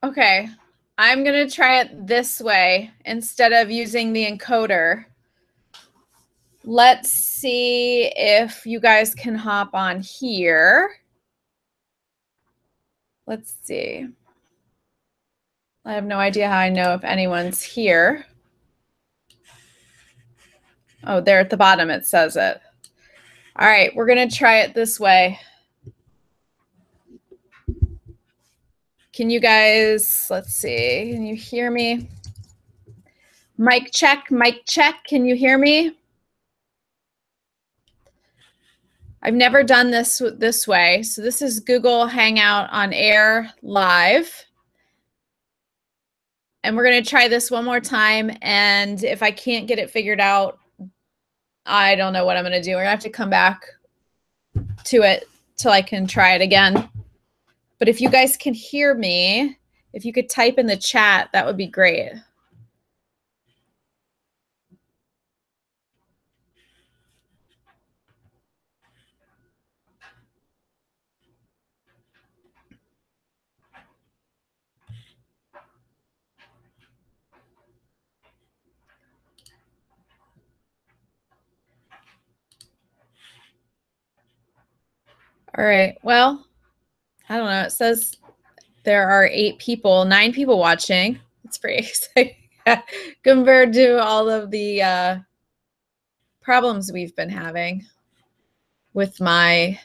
Okay, I'm going to try it this way instead of using the encoder. Let's see if you guys can hop on here. Let's see. I have no idea how I know if anyone's here. Oh, there at the bottom it says it. All right, we're going to try it this way. Can you guys, let's see, can you hear me? Mic check, mic check. Can you hear me? I've never done this way. So this is Google Hangout on Air Live. And we're going to try this one more time. And if I can't get it figured out, I don't know what I'm going to do. We're going to have to come back to it till I can try it again. But if you guys can hear me, if you could type in the chat, that would be great. All right. Well, I don't know. It says there are 9 people watching. It's pretty exciting compared to all of the problems we've been having with my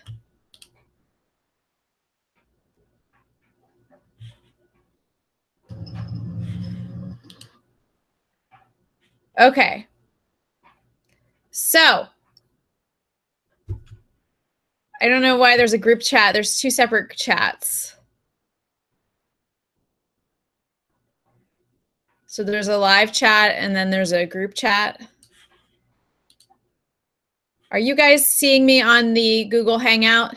okay. So I don't know why there's a group chat. There's 2 separate chats. So there's a live chat and then there's a group chat. Are you guys seeing me on the Google Hangout?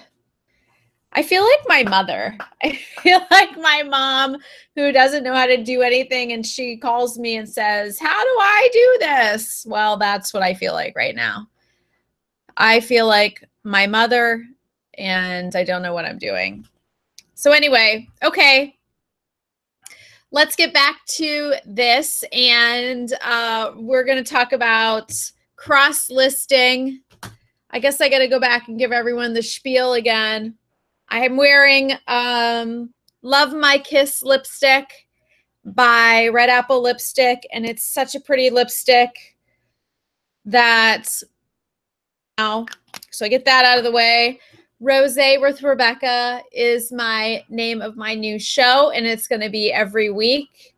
I feel like my mother. I feel like my mom who doesn't know how to do anything and she calls me and says, "How do I do this?" Well, that's what I feel like right now. I feel like my mother and I don't know what I'm doing. So anyway, okay. Let's get back to this and we're going to talk about cross-listing. I guess I got to go back and give everyone the spiel again. I am wearing Love My Kiss lipstick by Red Apple Lipstick, and it's such a pretty lipstick that now, so I get that out of the way. Rosé with Rebecca is my name of my new show, and it's going to be every week.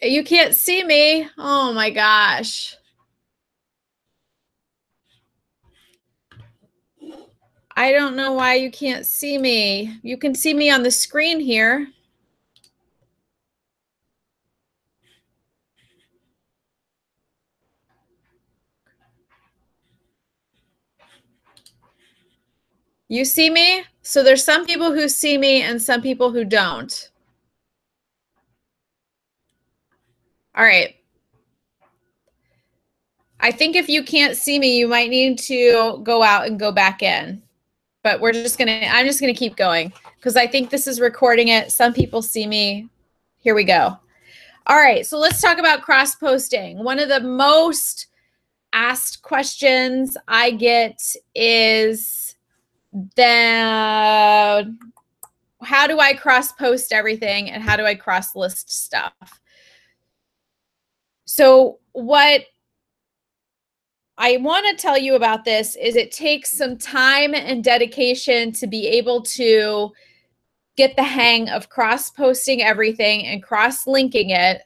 You can't see me. Oh my gosh. I don't know why you can't see me. You can see me on the screen here. You see me? So there's some people who see me and some people who don't. All right. I think if you can't see me, you might need to go out and go back in. But I'm just gonna keep going because I think this is recording it. Some people see me. Here we go. All right, so let's talk about cross-posting. One of the most asked questions I get is how do I cross-post everything and how do I cross-list stuff? So what I want to tell you about this is it takes some time and dedication to be able to get the hang of cross-posting everything and cross-linking it,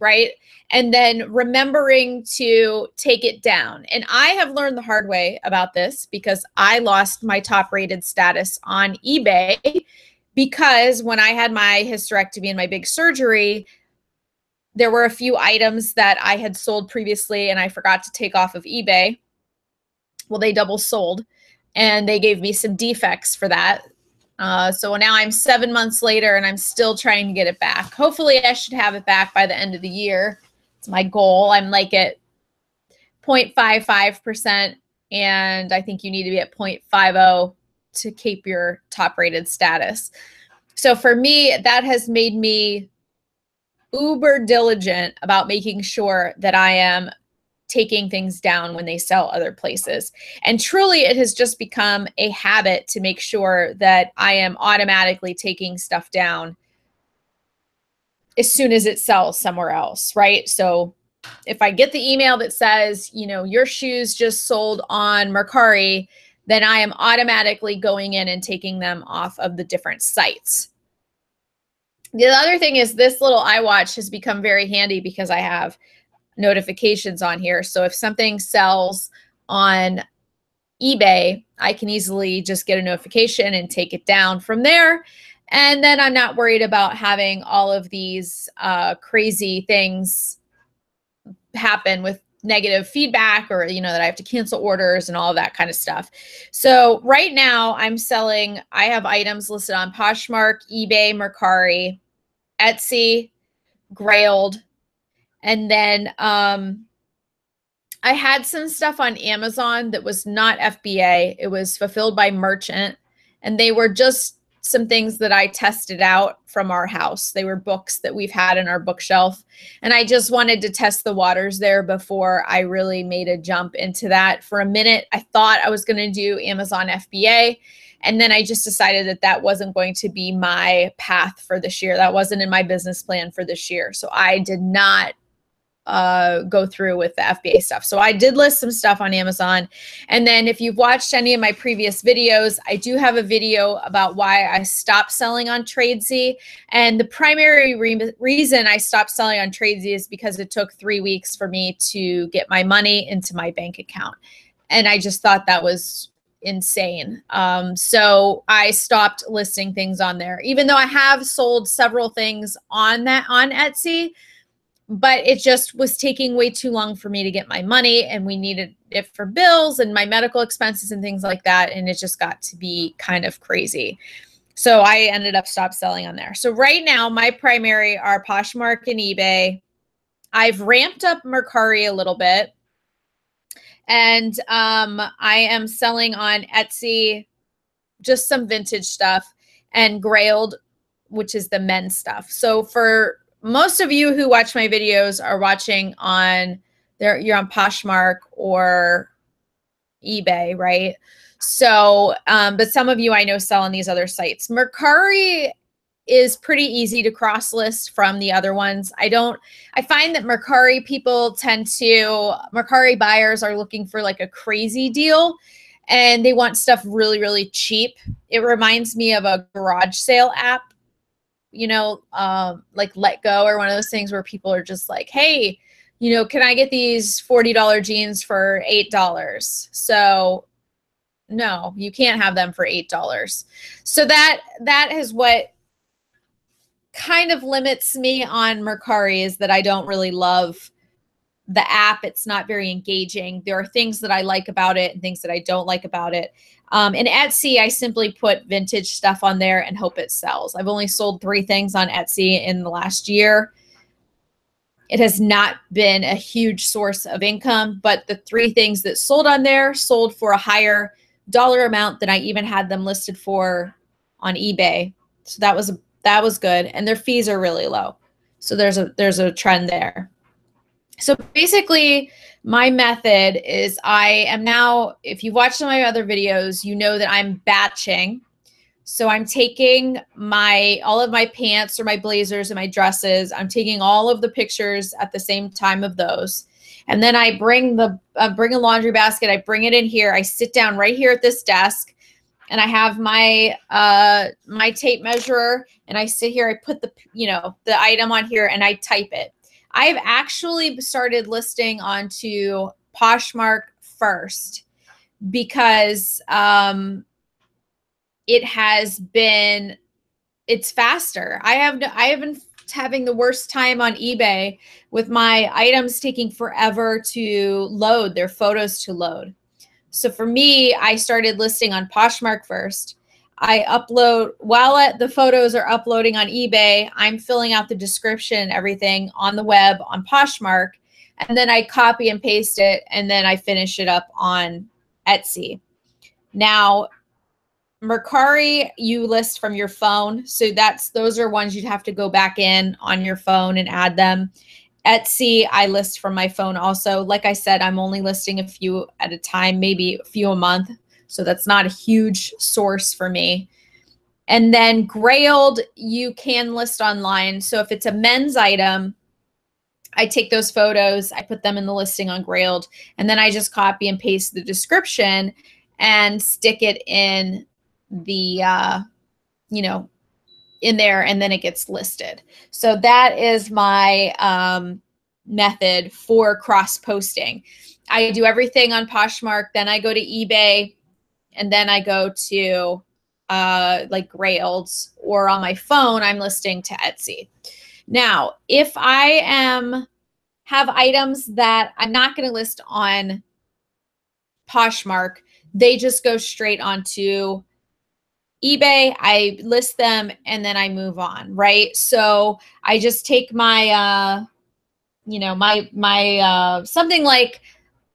right? And then remembering to take it down. And I have learned the hard way about this because I lost my top-rated status on eBay because when I had my hysterectomy and my big surgery, there were a few items that I had sold previously and I forgot to take off of eBay. Well, they double sold and they gave me some defects for that. So now I'm 7 months later and I'm still trying to get it back. Hopefully I should have it back by the end of the year. It's my goal. I'm like at 0.55% and I think you need to be at 0.50 to keep your top rated status. So for me, that has made me uber diligent about making sure that I am taking things down when they sell other places. And truly, it has just become a habit to make sure that I am automatically taking stuff down as soon as it sells somewhere else, right? So if I get the email that says, you know, your shoes just sold on Mercari, then I am automatically going in and taking them off of the different sites. The other thing is this little iWatch has become very handy because I have notifications on here. So if something sells on eBay, I can easily just get a notification and take it down from there. And then I'm not worried about having all of these crazy things happen with negative feedback, or, you know, that I have to cancel orders and all of that kind of stuff. So right now I have items listed on Poshmark, eBay, Mercari, Etsy, Grailed, and then I had some stuff on Amazon that was not FBA. It was fulfilled by merchant, and they were just some things that I tested out from our house. They were books that we've had in our bookshelf, and I just wanted to test the waters there before I really made a jump into that. For a minute, I thought I was going to do Amazon FBA, and then I just decided that that wasn't going to be my path for this year. That wasn't in my business plan for this year. So I did not go through with the FBA stuff. So I did list some stuff on Amazon. And then if you've watched any of my previous videos, I do have a video about why I stopped selling on Tradesy. And the primary reason I stopped selling on Tradesy is because it took 3 weeks for me to get my money into my bank account. And I just thought that was insane. So I stopped listing things on there, even though I have sold several things on Etsy. But it just was taking way too long for me to get my money, and we needed it for bills and my medical expenses and things like that. And it just got to be kind of crazy. So I ended up stopped selling on there. So right now my primary are Poshmark and eBay. I've ramped up Mercari a little bit, and I am selling on Etsy just some vintage stuff, and Grailed, which is the men's stuff. So for most of you who watch my videos are watching on there, you're on Poshmark or eBay, right? So, but some of you I know sell on these other sites. Mercari is pretty easy to cross list from the other ones. I find that Mercari Mercari buyers are looking for like a crazy deal, and they want stuff really, really cheap. It reminds me of a garage sale app, you know, like Let Go, or one of those things where people are just like, hey, you know, can I get these $40 jeans for $8? So no, you can't have them for $8. So that is what kind of limits me on Mercari, is that I don't really love the app. It's not very engaging. There are things that I like about it and things that I don't like about it. In Etsy, I simply put vintage stuff on there and hope it sells. I've only sold 3 things on Etsy in the last year. It has not been a huge source of income, but the 3 things that sold on there sold for a higher dollar amount than I even had them listed for on eBay. So that was good. And their fees are really low. So there's a trend there. So basically, my method is I am now, if you've watched some of my other videos, you know that I'm batching. So I'm taking all of my pants or my blazers and my dresses, I'm taking all of the pictures at the same time of those. And then I bring a laundry basket, I bring it in here, I sit down right here at this desk, and I have my my tape measure, and I sit here, I put the item on here, and I type it. I've actually started listing onto Poshmark first because it's faster. I have been having the worst time on eBay with my items taking forever to load, their photos to load. So for me, I started listing on Poshmark first. I upload while the photos are uploading on eBay. I'm filling out the description, everything on the web on Poshmark, and then I copy and paste it, and then I finish it up on Etsy. Now, Mercari, you list from your phone. So those are ones you'd have to go back in on your phone and add them. Etsy, I list from my phone also. Like I said, I'm only listing a few at a time, maybe a few a month. So that's not a huge source for me. And then Grailed, you can list online. So if it's a men's item, I take those photos, I put them in the listing on Grailed, and then I just copy and paste the description and stick it in the, in there, and then it gets listed. So that is my method for cross posting. I do everything on Poshmark, then I go to eBay, and then I go to like Grailed, or on my phone, I'm listing to Etsy. Now, if I have items that I'm not going to list on Poshmark, they just go straight onto eBay. I list them and then I move on, right? So I just take my, something like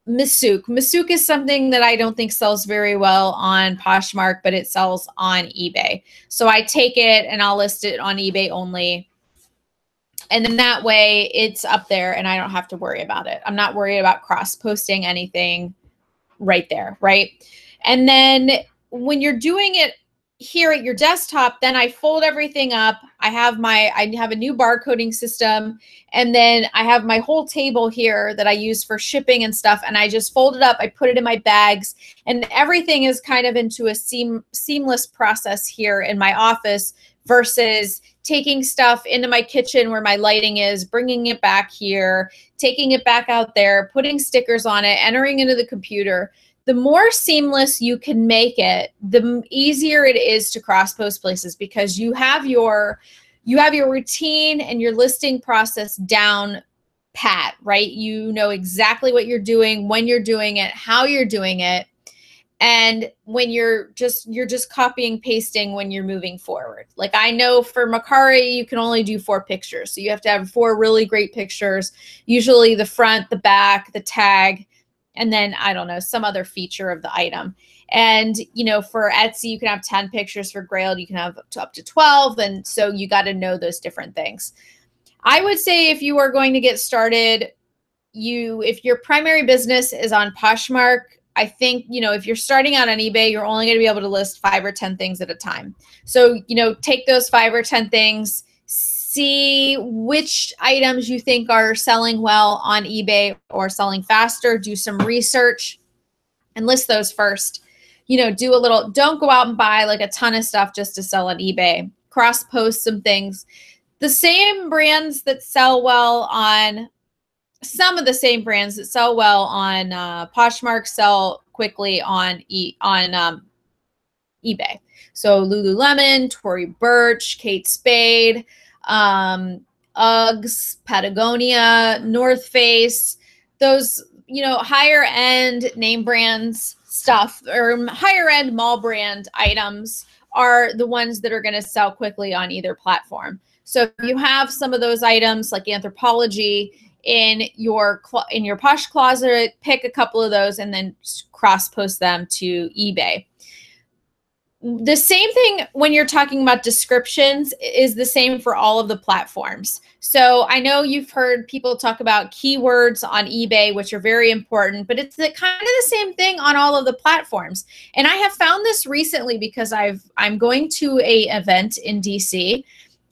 Masook. Masook is something that I don't think sells very well on Poshmark, but it sells on eBay. So I take it and I'll list it on eBay only. And then that way it's up there and I don't have to worry about it. I'm not worried about cross posting anything right there, right? And then when you're doing it here at your desktop, then I fold everything up. I have a new barcoding system, and then I have my whole table here that I use for shipping and stuff, and I just fold it up, I put it in my bags, and everything is kind of into a seamless process here in my office versus taking stuff into my kitchen where my lighting is, bringing it back here, taking it back out there, putting stickers on it, entering into the computer. The more seamless you can make it, the easier it is to cross post places, because you have your routine and your listing process down pat, right? You know exactly what you're doing, when you're doing it, how you're doing it. And when you're just copying, pasting when you're moving forward. Like I know for Mercari, you can only do 4 pictures. So you have to have 4 really great pictures, usually the front, the back, the tag, and then, I don't know, some other feature of the item. And, for Etsy, you can have 10 pictures. For Grailed, you can have up to 12. And so you got to know those different things. I would say if you are going to get started, if your primary business is on Poshmark, I think, if you're starting out on eBay, you're only going to be able to list 5 or 10 things at a time. So, take those 5 or 10 things, see which items you think are selling well on eBay or selling faster, do some research and list those first. Don't go out and buy like a ton of stuff just to sell on eBay. Cross post some things. The same brands that sell well on some of the same brands that sell well on Poshmark sell quickly on eBay. So Lululemon, Tory Burch, Kate Spade, Uggs, Patagonia, North Face, those, higher end name brands stuff, or higher end mall brand items are the ones that are going to sell quickly on either platform. So if you have some of those items like Anthropologie in your Posh closet, pick a couple of those and then cross post them to eBay. The same thing when you're talking about descriptions is the same for all of the platforms. So I know you've heard people talk about keywords on eBay, which are very important, but it's kind of the same thing on all of the platforms. And I have found this recently because I'm going to a event in DC,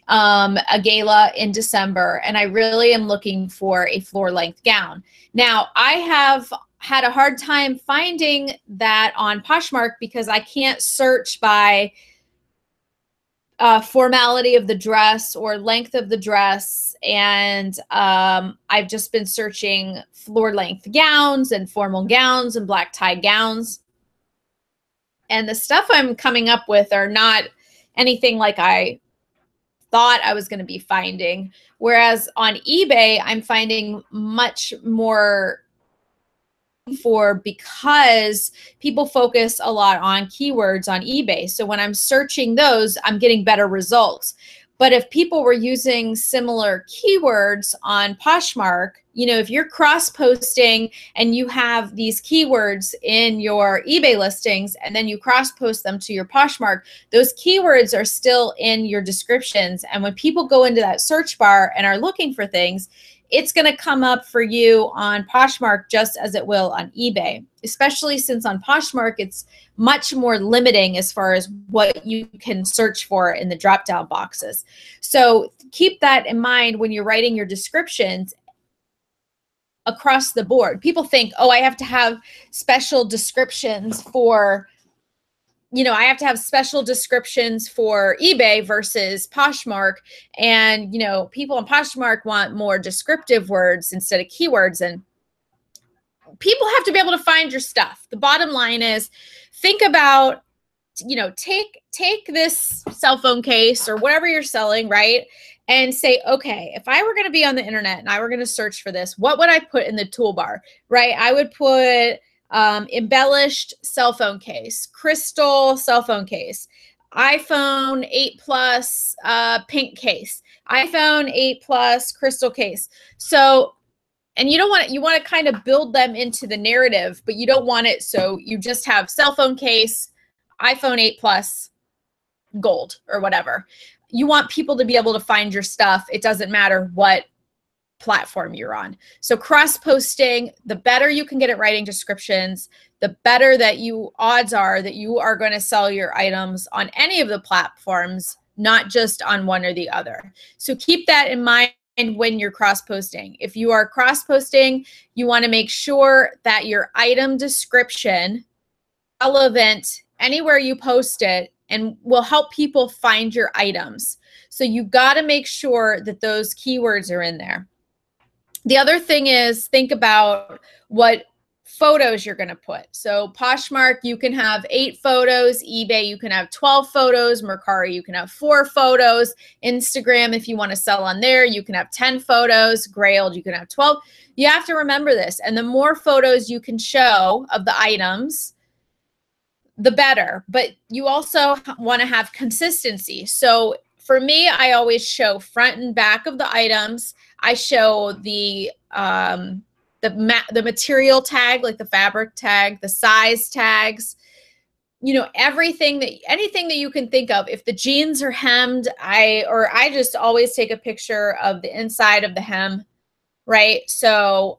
a gala in December, and I really am looking for a floor length gown. Now, I have had a hard time finding that on Poshmark because I can't search by formality of the dress or length of the dress. And I've just been searching floor length gowns and formal gowns and black tie gowns. And the stuff I'm coming up with are not anything like I thought I was going to be finding. Whereas on eBay, I'm finding much more because people focus a lot on keywords on eBay. So when I'm searching those, I'm getting better results. But if people were using similar keywords on Poshmark, you know, if you're cross-posting and you have these keywords in your eBay listings and then you cross-post them to your Poshmark, those keywords are still in your descriptions. And when people go into that search bar and are looking for things, it's going to come up for you on Poshmark just as it will on eBay, especially since on Poshmark, it's much more limiting as far as what you can search for in the drop-down boxes. So keep that in mind when you're writing your descriptions across the board. People think, oh, I have to have special descriptions for, you know, I have to have special descriptions for eBay versus Poshmark. And, you know, people on Poshmark want more descriptive words instead of keywords. And people have to be able to find your stuff. The bottom line is, think about, you know, take this cell phone case or whatever you're selling, right? And say, okay, if I were going to be on the internet and I were going to search for this, what would I put in the toolbar, right? I would put embellished cell phone case, crystal cell phone case, iPhone 8 Plus pink case, iPhone 8 Plus crystal case. So, and you don't want it, you want to kind of build them into the narrative, but you don't want it so you just have cell phone case, iPhone 8 Plus, gold or whatever. You want people to be able to find your stuff. It doesn't matter what platform you're on. So cross-posting, the better you can get at writing descriptions, the better that odds are that you are going to sell your items on any of the platforms, not just on one or the other. So keep that in mind when you're cross-posting. If you are cross-posting, you want to make sure that your item description relevant anywhere you post it and will help people find your items. So you got to make sure that those keywords are in there. The other thing is, think about what photos you're going to put. So Poshmark, you can have 8 photos. eBay, you can have 12 photos. Mercari, you can have 4 photos. Instagram, if you want to sell on there, you can have 10 photos. Grailed, you can have 12. You have to remember this. And the more photos you can show of the items, the better. But you also want to have consistency. So for me, I always show front and back of the items. I show the material tag, like the fabric tag, the size tags, you know, anything that you can think of. If the jeans are hemmed, I just always take a picture of the inside of the hem, right? So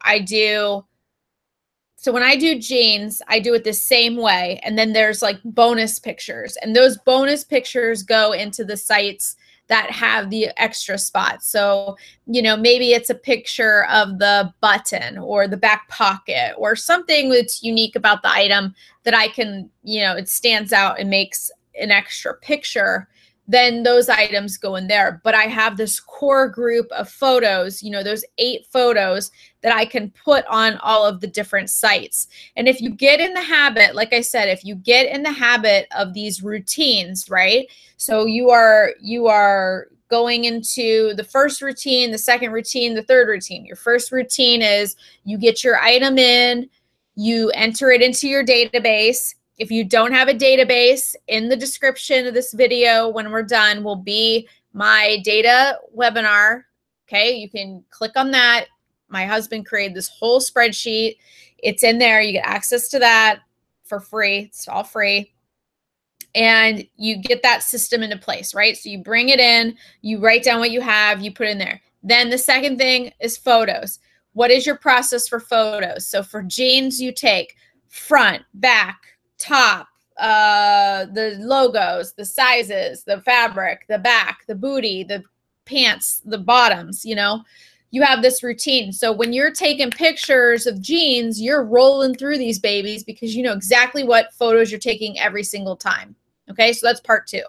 when I do jeans, I do it the same way. And then there's like bonus pictures, and those bonus pictures go into the sites that have the extra spots. So, you know, maybe it's a picture of the button or the back pocket or something that's unique about the item that I can, you know, it stands out and makes an extra picture. Then those items go in there. But I have this core group of photos, you know, those 8 photos that I can put on all of the different sites. And if you get in the habit, like I said, if you get in the habit of these routines, right? So you are going into the first routine, the second routine, the third routine. Your first routine is you get your item in, you enter it into your database. If you don't have a database, in the description of this video when we're done will be my data webinar. Okay, you can click on that. My husband created this whole spreadsheet. It's in there. You get access to that for free. It's all free. And you get that system into place, right? So you bring it in, you write down what you have, you put in there. Then the second thing is photos. What is your process for photos? So for jeans, you take front, back, top, the logos, the sizes, the fabric, the back, the booty, the pants, the bottoms, you know, you have this routine. So when you're taking pictures of jeans, you're rolling through these babies because you know exactly what photos you're taking every single time. Okay, so that's part 2.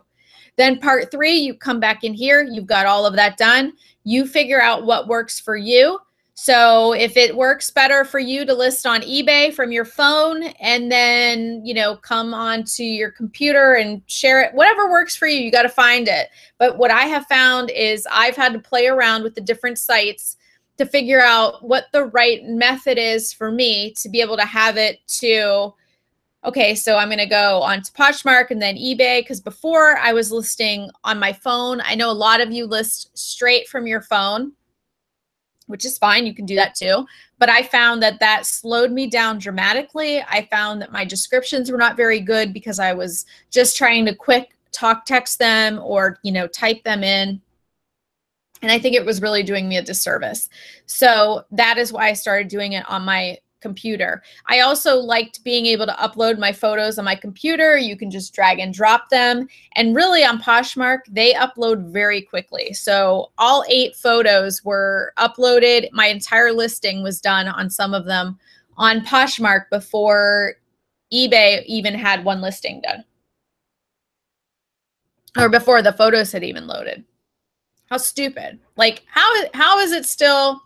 Then part 3, you come back in here, you've got all of that done. You figure out what works for you. So if it works better for you to list on eBay from your phone and then, you know, come onto your computer and share it, whatever works for you, you got to find it. But what I have found is I've had to play around with the different sites to figure out what the right method is for me to be able to have it to okay, so I'm going to go on to Poshmark and then eBay, because before I was listing on my phone. I know a lot of you list straight from your phone, which is fine. You can do that too. But I found that that slowed me down dramatically. I found that my descriptions were not very good because I was just trying to quick talk text them or, you know, type them in. And I think it was really doing me a disservice. So that is why I started doing it on my computer. I also liked being able to upload my photos on my computer. You can just drag and drop them. And really on Poshmark, they upload very quickly. So all 8 photos were uploaded. My entire listing was done on some of them on Poshmark before eBay even had one listing done, or before the photos had even loaded. How stupid. Like, how is it still,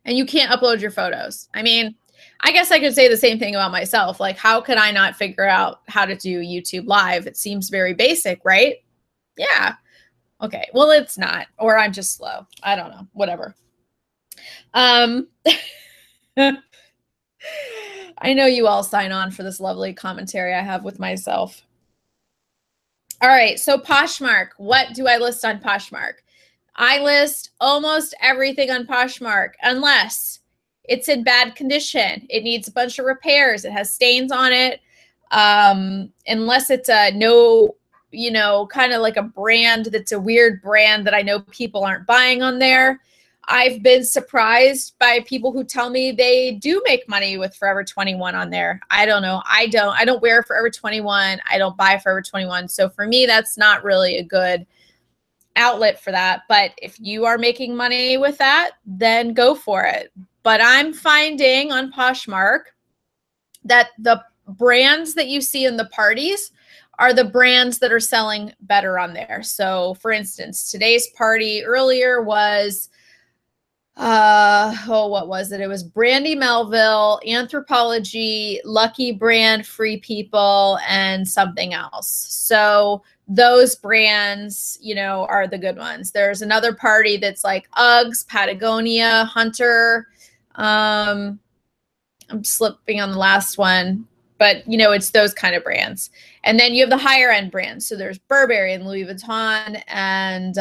and you can't upload your photos? I mean, I guess I could say the same thing about myself. Like, how could I not figure out how to do YouTube Live? It seems very basic, right? Yeah. Okay. Well, it's not, or I'm just slow. I don't know. Whatever. I know you all sign on for this lovely commentary I have with myself. All right. So Poshmark, what do I list on Poshmark? I list almost everything on Poshmark unless it's in bad condition. It needs a bunch of repairs. It has stains on it. Unless it's a no, you know, kind of like a brand that's a weird brand that I know people aren't buying on there. I've been surprised by people who tell me they do make money with Forever 21 on there. I don't know. I don't wear Forever 21. I don't buy Forever 21. So for me, that's not really a good outlet for that. But if you are making money with that, then go for it. But I'm finding on Poshmark that the brands that you see in the parties are the brands that are selling better on there. So for instance, today's party earlier was what was it? It was Brandy Melville, Anthropology, Lucky Brand, Free People, and something else. So those brands, you know, are the good ones. There's another party that's like Uggs, Patagonia, Hunter. I'm slipping on the last one, but you know, it's those kind of brands. And then you have the higher end brands. So there's Burberry and Louis Vuitton and,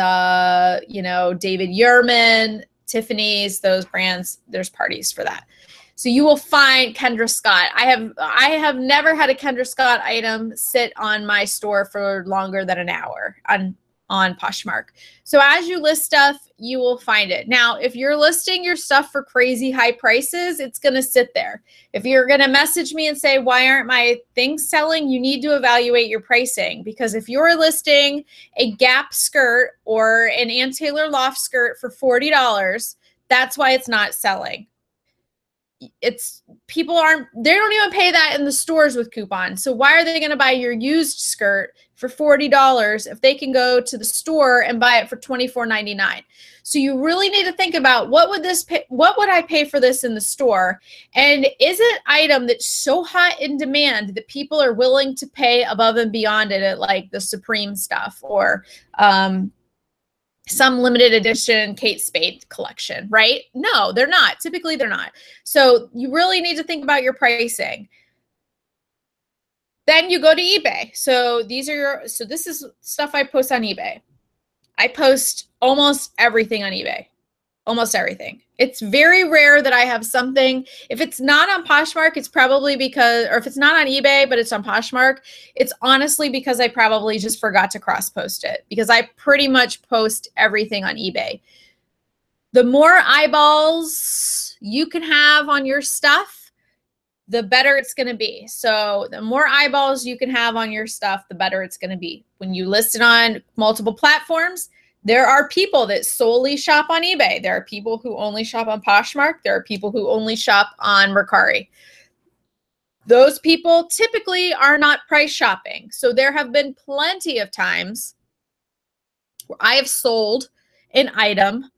you know, David Yurman, Tiffany's, those brands. There's parties for that. So you will find Kendra Scott. I have never had a Kendra Scott item sit on my store for longer than an hour on Poshmark. So as you list stuff, you will find it. Now, if you're listing your stuff for crazy high prices, it's going to sit there. If you're going to message me and say, why aren't my things selling? You need to evaluate your pricing, because if you're listing a Gap skirt or an Ann Taylor Loft skirt for $40, that's why it's not selling. It's they don't even pay that in the stores with coupons. So why are they going to buy your used skirt for $40 if they can go to the store and buy it for $24.99? So you really need to think about what would I pay for this in the store? And is it an item that's so hot in demand that people are willing to pay above and beyond it at like the Supreme stuff or some limited edition Kate Spade collection, right? No, they're not. Typically, they're not. So you really need to think about your pricing. Then you go to eBay. So this is stuff I post on eBay. I post almost everything on eBay. Almost everything. It's very rare that I have something. If it's not on Poshmark, it's probably because, or if it's not on eBay, but it's on Poshmark, it's honestly because I probably just forgot to cross post it, because I pretty much post everything on eBay. The more eyeballs you can have on your stuff, the better it's going to be. So the more eyeballs you can have on your stuff, the better it's going to be. When you list it on multiple platforms, there are people that solely shop on eBay. There are people who only shop on Poshmark. There are people who only shop on Mercari. Those people typically are not price shopping. So there have been plenty of times where I have sold an item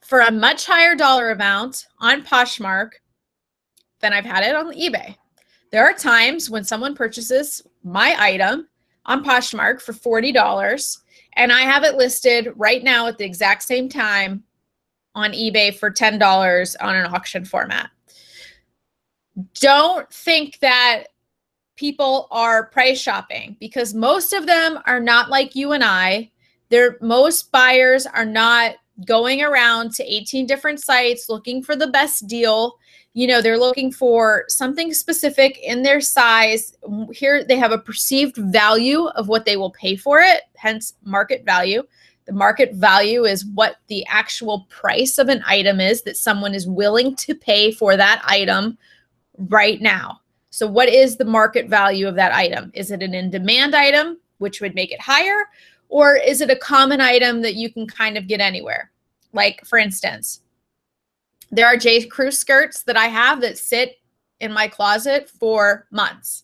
for a much higher dollar amount on Poshmark than I've had it on eBay. There are times when someone purchases my item on Poshmark for $40, and I have it listed right now at the exact same time on eBay for $10 on an auction format. Don't think that people are price shopping because most of them are not like you and I. Most buyers are not going around to 18 different sites looking for the best deal. You know, they're looking for something specific in their size. Here they have a perceived value of what they will pay for it, hence market value. The market value is what the actual price of an item is that someone is willing to pay for that item right now. So what is the market value of that item? Is it an in-demand item, which would make it higher? Or is it a common item that you can kind of get anywhere? Like, for instance, there are J. Crew skirts that I have that sit in my closet for months.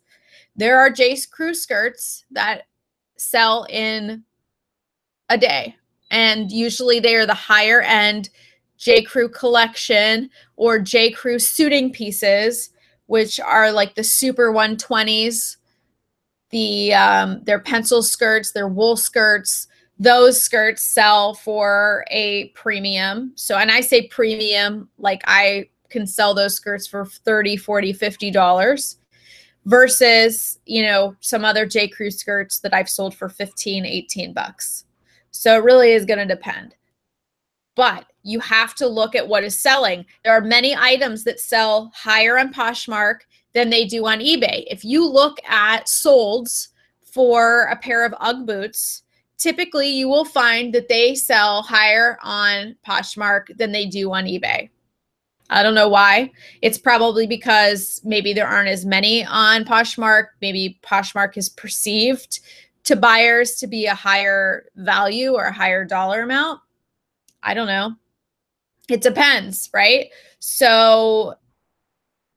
There are J. Crew skirts that sell in a day. And usually they are the higher end J. Crew collection or J. Crew suiting pieces, which are like the super 120s, their pencil skirts, their wool skirts. Those skirts sell for a premium. So, and I say premium, like I can sell those skirts for $30, $40, $50 versus, you know, some other J. Crew skirts that I've sold for 15, 18 bucks. So it really is going to depend. But you have to look at what is selling. There are many items that sell higher on Poshmark than they do on eBay. If you look at solds for a pair of Ugg boots, typically you will find that they sell higher on Poshmark than they do on eBay. I don't know why. It's probably because maybe there aren't as many on Poshmark. Maybe Poshmark is perceived to buyers to be a higher value or a higher dollar amount. I don't know. It depends, right? So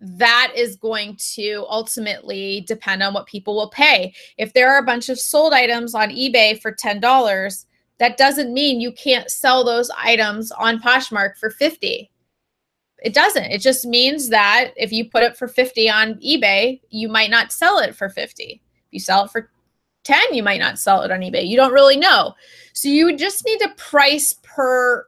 that is going to ultimately depend on what people will pay. If there are a bunch of sold items on eBay for $10, that doesn't mean you can't sell those items on Poshmark for $50. It doesn't. It just means that if you put it for $50 on eBay, you might not sell it for $50. If you sell it for $10, you might not sell it on eBay. You don't really know. So you just need to price per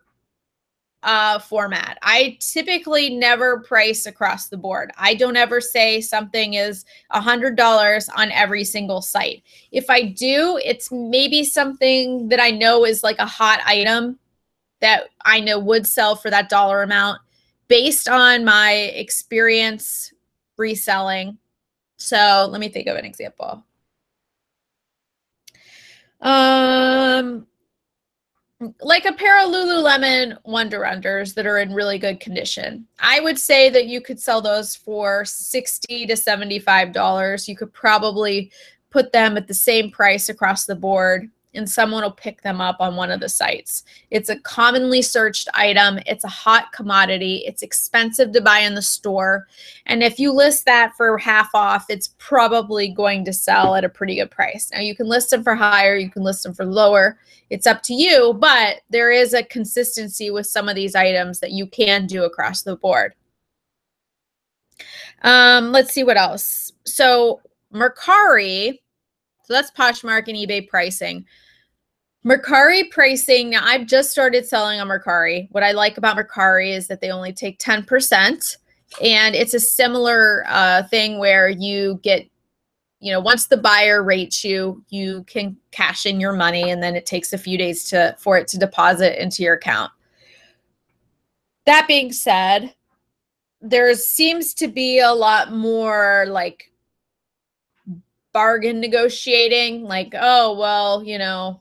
format. I typically never price across the board. I don't ever say something is $100 on every single site. If I do, it's maybe something that I know is like a hot item that I know would sell for that dollar amount based on my experience reselling. So let me think of an example. Like a pair of Lululemon Wonder Unders that are in really good condition. I would say that you could sell those for $60 to $75. You could probably put them at the same price across the board, and someone will pick them up on one of the sites. It's a commonly searched item. It's a hot commodity. It's expensive to buy in the store. And if you list that for half off, it's probably going to sell at a pretty good price. Now you can list them for higher, you can list them for lower. It's up to you, but there is a consistency with some of these items that you can do across the board. Let's see what else. So Mercari, so that's Poshmark and eBay pricing. Mercari pricing, now I've just started selling on Mercari. What I like about Mercari is that they only take 10%, and it's a similar thing where you get, you know, once the buyer rates you, you can cash in your money, and then it takes a few days for it to deposit into your account. That being said, there seems to be a lot more like bargain negotiating, like, oh, well, you know,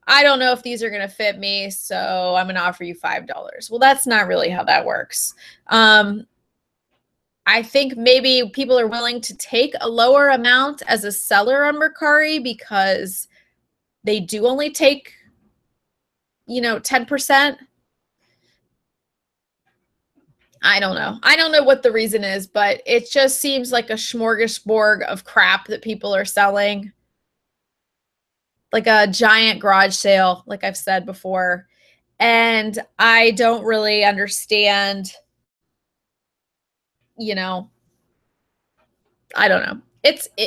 I don't know if these are going to fit me, so I'm going to offer you $5. Well, that's not really how that works. I think maybe people are willing to take a lower amount as a seller on Mercari because they do only take, you know, 10%. I don't know. I don't know what the reason is, but it just seems like a smorgasbord of crap that people are selling. Like a giant garage sale, like I've said before. And I don't really understand, you know, I don't know.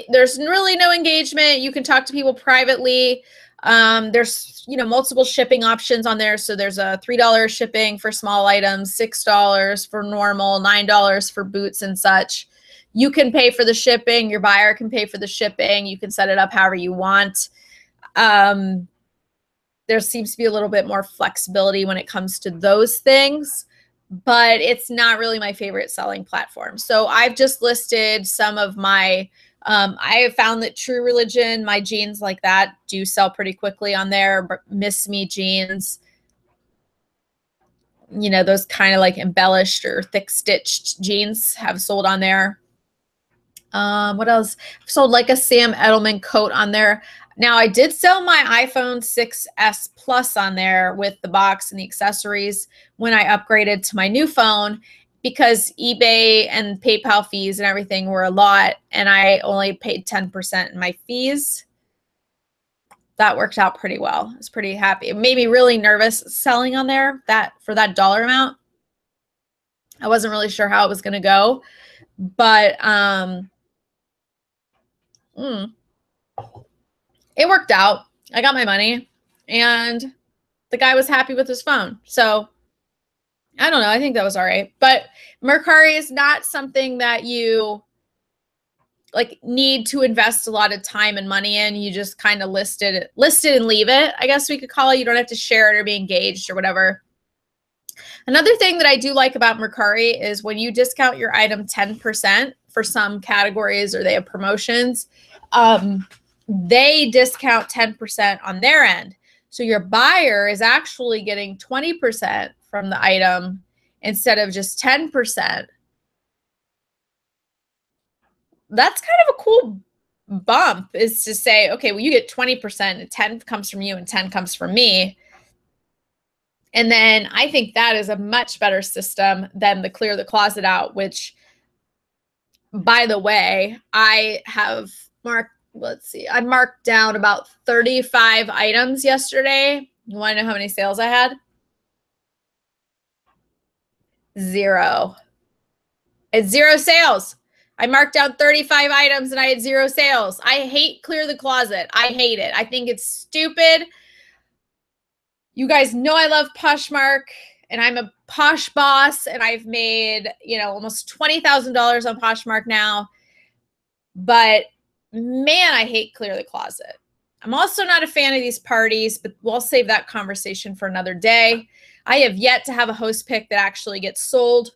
There's really no engagement. You can talk to people privately. There's, you know, multiple shipping options on there. So there's a $3 shipping for small items, $6 for normal, $9 for boots and such. You can pay for the shipping. Your buyer can pay for the shipping. You can set it up however you want. There seems to be a little bit more flexibility when it comes to those things, but it's not really my favorite selling platform. So I've just listed some of my, I have found that True Religion, my jeans like that do sell pretty quickly on there. Miss Me jeans, you know, those kind of like embellished or thick stitched jeans have sold on there. What else? I've sold like a Sam Edelman coat on there. Now I did sell my iPhone 6S Plus on there with the box and the accessories when I upgraded to my new phone, because eBay and PayPal fees and everything were a lot, and I only paid 10% in my fees. That worked out pretty well. I was pretty happy. It made me really nervous selling on there for that dollar amount. I wasn't really sure how it was going to go, but it worked out. I got my money and the guy was happy with his phone. So I don't know. I think that was all right. But Mercari is not something that you like need to invest a lot of time and money in. You just kind of list it and leave it, I guess we could call it. You don't have to share it or be engaged or whatever. Another thing that I do like about Mercari is when you discount your item 10% for some categories or they have promotions, they discount 10% on their end. So your buyer is actually getting 20% from the item instead of just 10%. That's kind of a cool bump, is to say, okay, well, you get 20% and 10 comes from you and 10 comes from me. And then I think that is a much better system than the clear the closet out, which, by the way, I have marked, let's see, I marked down about 35 items yesterday. You want to know how many sales I had? 0. It's 0 sales. I marked down 35 items and I had 0 sales. I hate clear the closet. I hate it. I think it's stupid. You guys know I love Poshmark and I'm a Posh boss and I've made, you know, almost $20,000 on Poshmark now. But man, I hate clear the closet. I'm also not a fan of these parties, but we'll save that conversation for another day. I have yet to have a host pick that actually gets sold.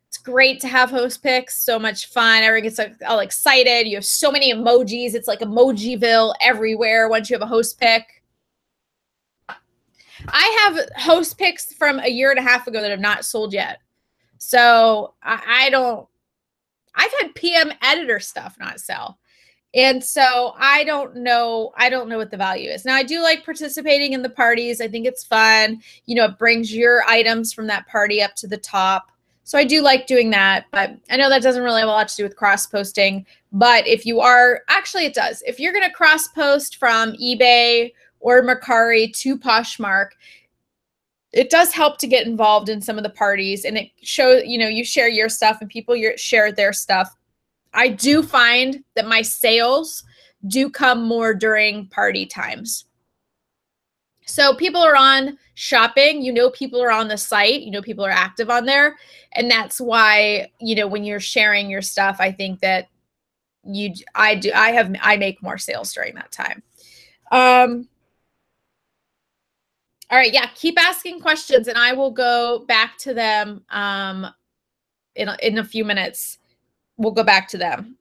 It's great to have host picks. So much fun. Everyone gets all excited. You have so many emojis. It's like Emojiville everywhere once you have a host pick. I have host picks from a year and a half ago that have not sold yet. So I've had PM editor stuff not sell. And so I don't know what the value is. Now, I do like participating in the parties. I think it's fun. You know, it brings your items from that party up to the top. So I do like doing that, but I know that doesn't really have a lot to do with cross-posting. But if you are, actually it does. If you're going to cross-post from eBay or Mercari to Poshmark, it does help to get involved in some of the parties, and it shows, you know, you share your stuff and people share their stuff. I do find that my sales do come more during party times. So people are on shopping, you know, people are on the site, you know, people are active on there. And that's why, you know, when you're sharing your stuff, I think that I make more sales during that time. All right. Yeah. Keep asking questions and I will go back to them in a few minutes. We'll go back to them.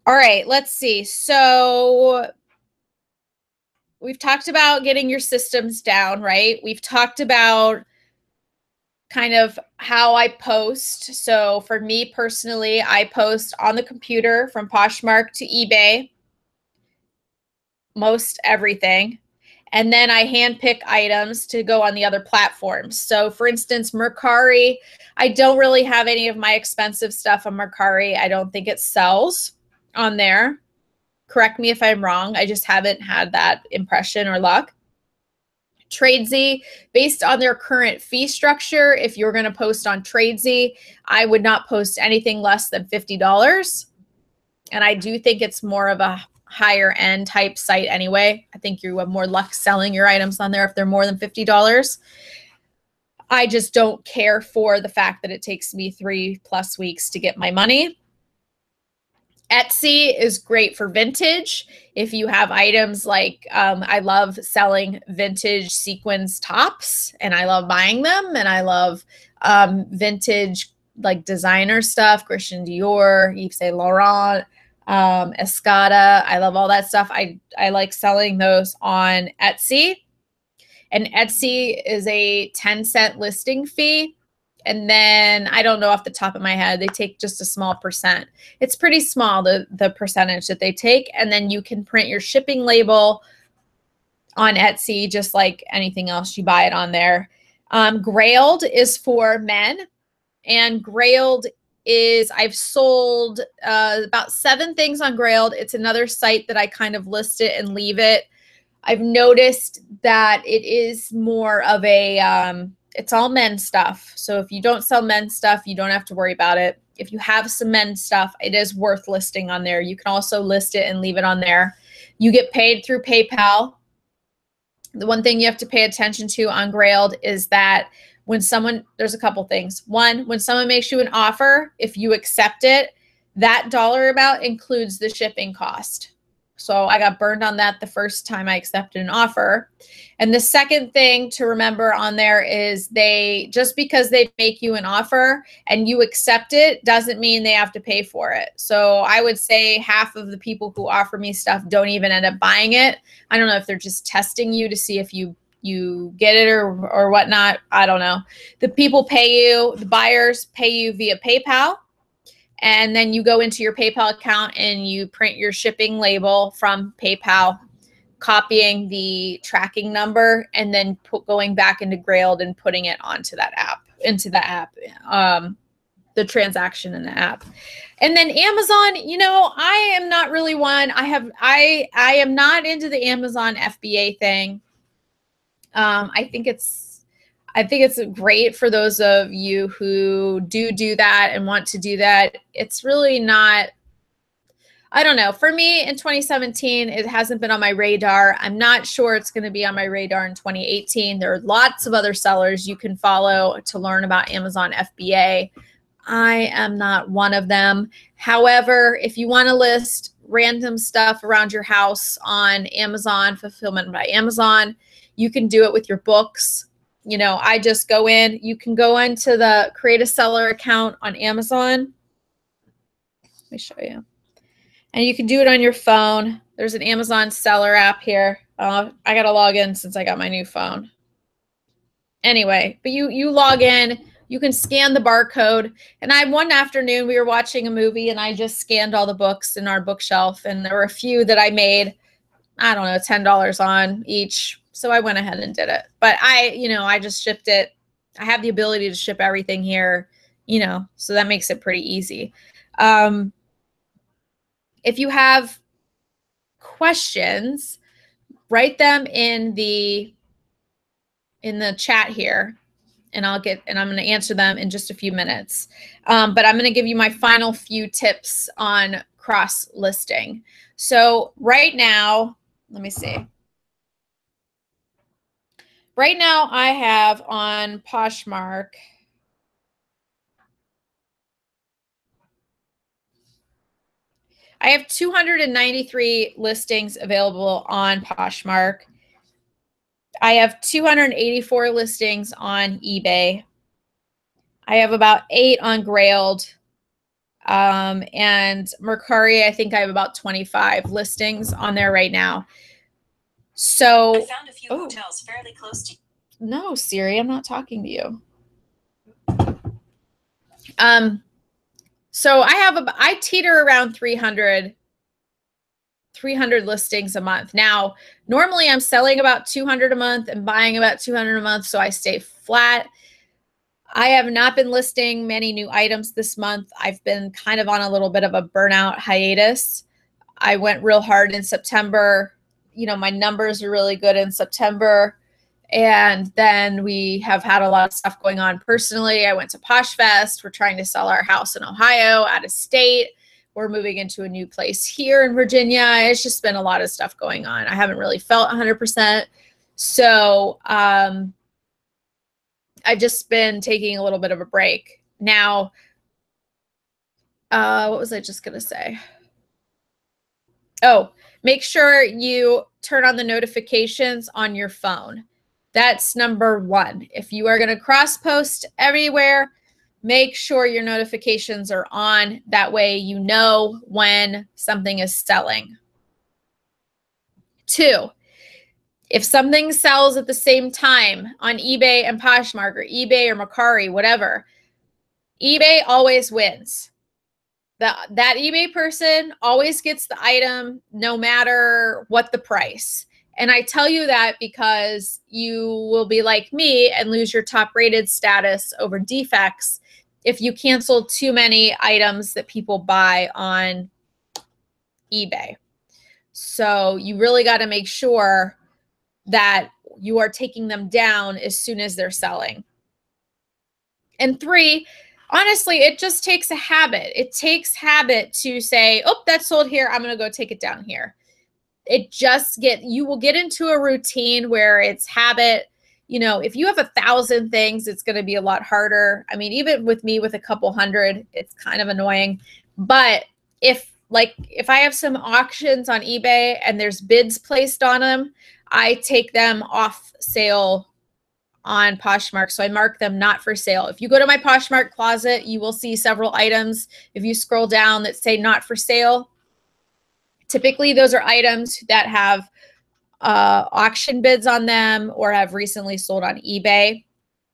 All right. Let's see. So we've talked about getting your systems down, right? We've talked about kind of how I post. So for me personally, I post on the computer from Poshmark to eBay, most everything. And then I handpick items to go on the other platforms. So for instance, Mercari, I don't really have any of my expensive stuff on Mercari. I don't think it sells on there. Correct me if I'm wrong. I just haven't had that impression or luck. Tradesy, based on their current fee structure, if you're going to post on Tradesy, I would not post anything less than $50. And I do think it's more of a higher end type site anyway. I think you have more luck selling your items on there if they're more than $50. I just don't care for the fact that it takes me 3+ weeks to get my money. Etsy is great for vintage. If you have items like, I love selling vintage sequins tops and I love buying them. And I love vintage like designer stuff, Christian Dior, Yves Saint Laurent, Escada. I love all that stuff. I like selling those on Etsy. And Etsy is a 10-cent listing fee. And then I don't know off the top of my head, they take just a small percent. It's pretty small, the percentage that they take. And then you can print your shipping label on Etsy, just like anything else, you buy it on there. Grailed is for men. And Grailed is, I've sold about 7 things on Grailed. It's another site that I kind of list it and leave it. I've noticed that it is more of a, it's all men's stuff. So if you don't sell men's stuff, you don't have to worry about it. If you have some men's stuff, it is worth listing on there. You can also list it and leave it on there. You get paid through PayPal. The one thing you have to pay attention to on Grailed is that when someone, there's a couple things. One, when someone makes you an offer, if you accept it, that dollar amount includes the shipping cost. So I got burned on that the first time I accepted an offer. And the second thing to remember on there is just because they make you an offer and you accept it doesn't mean they have to pay for it. So I would say half of the people who offer me stuff don't even end up buying it. I don't know if they're just testing you to see if you get it or whatnot. I don't know. The people pay you, the buyers pay you via PayPal. And then you go into your PayPal account and you print your shipping label from PayPal, copying the tracking number, and then going back into Grailed and putting it onto that app, the transaction in the app. And then Amazon, I am not really one. I am not into the Amazon FBA thing. I think it's great for those of you who do that and want to do that. It's really not, I don't know. For me in 2017, it hasn't been on my radar. I'm not sure it's going to be on my radar in 2018. There are lots of other sellers you can follow to learn about Amazon FBA. I am not one of them. However, if you want to list random stuff around your house on Amazon, Fulfillment by Amazon, you can do it with your books. I just go in. You can go into the create a seller account on Amazon. Let me show you. And you can do it on your phone. There's an Amazon seller app here. I got to log in since I got my new phone. Anyway, but you log in. You can scan the barcode. And one afternoon, we were watching a movie, and I just scanned all the books in our bookshelf. And there were a few that I made, I don't know, $10 on each. So I went ahead and did it. But I just shipped it. I have the ability to ship everything here, so that makes it pretty easy. If you have questions, write them in the chat here, and I'm going to answer them in just a few minutes. But I'm going to give you my final few tips on cross listing. So right now, let me see. Right now I have on Poshmark, I have 293 listings available on Poshmark. I have 284 listings on eBay. I have about 8 on Grailed. And Mercari, I think I have about 25 listings on there right now. So I found a few hotels fairly close to you. No, Siri, I'm not talking to you. So I teeter around 300 listings a month. Now, normally I'm selling about 200 a month and buying about 200 a month, so I stay flat. I have not been listing many new items this month. I've been kind of on a little bit of a burnout hiatus. I went real hard in September. My numbers are really good in September. And then we have had a lot of stuff going on personally. I went to Posh Fest. We're trying to sell our house in Ohio, out of state. We're moving into a new place here in Virginia. It's just been a lot of stuff going on. I haven't really felt 100%. So I've just been taking a little bit of a break. Now, what was I just going to say? Oh, make sure you turn on the notifications on your phone. That's number one. If you are going to cross post everywhere, make sure your notifications are on. That way you know when something is selling. 2, if something sells at the same time on eBay and Poshmark or eBay or Mercari, whatever, eBay always wins. That eBay person always gets the item no matter what the price. And I tell you that because you will be like me and lose your top rated status over defects if you cancel too many items that people buy on eBay. So you really got to make sure that you are taking them down as soon as they're selling. And 3, honestly, it just takes a habit. It takes habit to say, oh, that's sold here. I'm going to go take it down here. You will get into a routine where it's habit. You know, if you have 1,000 things, it's going to be a lot harder. I mean, even with me with a couple hundred, it's kind of annoying. But if I have some auctions on eBay and there's bids placed on them, I take them off sale on Poshmark. So I mark them not for sale. If you go to my Poshmark closet, you will see several items, if you scroll down, that say not for sale. Typically, those are items that have auction bids on them or have recently sold on eBay.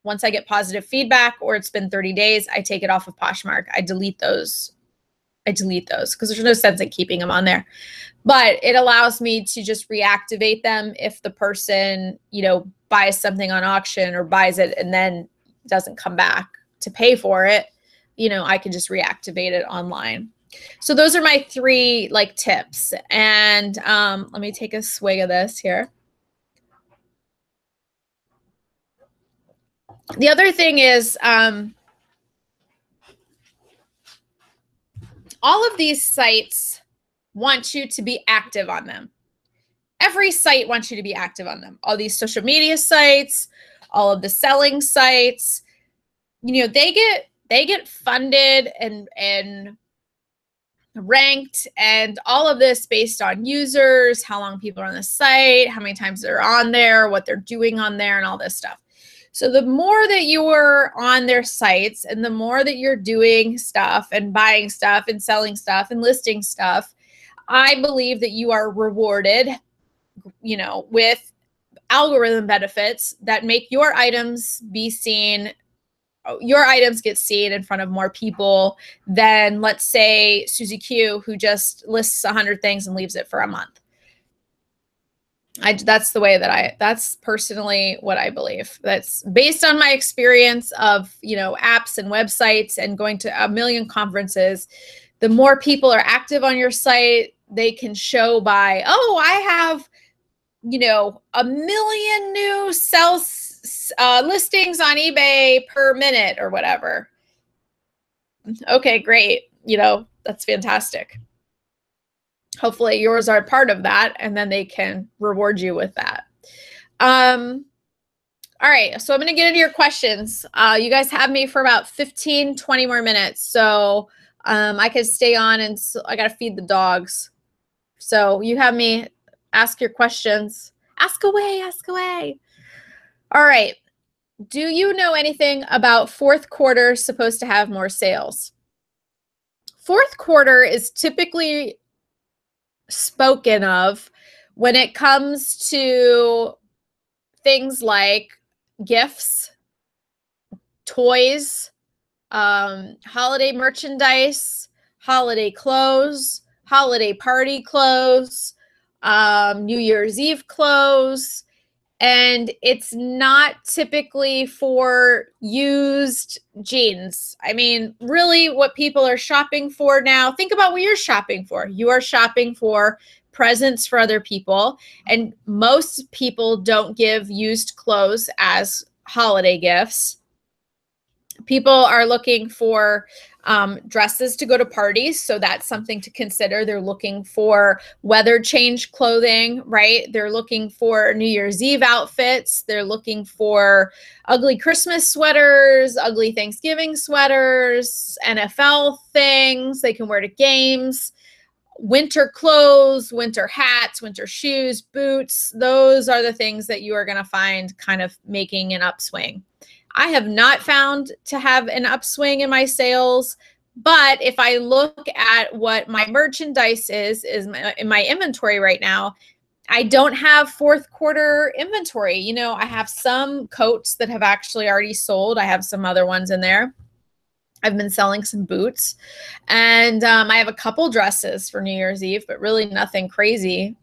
Once I get positive feedback or it's been 30 days, I take it off of Poshmark. I delete those because there's no sense in keeping them on there. But it allows me to just reactivate them if the person, buys something on auction or buys it and then doesn't come back to pay for it. I can just reactivate it online. So those are my 3 tips. And let me take a swig of this here. The other thing is all of these sites want you to be active on them. Every site wants you to be active on them. All these social media sites, all of the selling sites, they get funded and ranked and all of this based on users, how long people are on the site, how many times they're on there, what they're doing on there, and all this stuff. So the more that you're on their sites and the more that you're doing stuff and buying stuff and selling stuff and listing stuff, I believe that you are rewarded, with algorithm benefits that make your items be seen. Your items get seen in front of more people than, let's say, Susie Q, who just lists 100 things and leaves it for a month. That's personally what I believe. That's based on my experience of, apps and websites and going to a million conferences. The more people are active on your site, they can show by, oh, I have, 1 million new listings on eBay per minute or whatever. Okay, great. That's fantastic. Hopefully yours are part of that and then they can reward you with that. All right, so I'm going to get into your questions. You guys have me for about 15, 20 more minutes. So I could stay on and I got to feed the dogs. So you have me. Ask your questions. Ask away, ask away. All right. Do you know anything about fourth quarter supposed to have more sales? Fourth quarter is typically spoken of when it comes to things like gifts, toys, holiday merchandise, holiday clothes, holiday party clothes, New Year's Eve clothes, and it's not typically for used jeans. I mean, really what people are shopping for now, think about what you're shopping for. You are shopping for presents for other people, and most people don't give used clothes as holiday gifts. People are looking for dresses to go to parties. So that's something to consider. They're looking for weather change clothing, right? They're looking for New Year's Eve outfits. They're looking for ugly Christmas sweaters, ugly Thanksgiving sweaters, NFL things they can wear to games. winter clothes, winter hats, winter shoes, boots. Those are the things that you are going to find kind of making an upswing. I have not found to have an upswing in my sales, but if I look at what my merchandise is in my inventory right now, I don't have fourth quarter inventory. You know, I have some coats that have actually already sold. I have some other ones in there. I've been selling some boots, and I have a couple dresses for New Year's Eve, but really nothing crazy.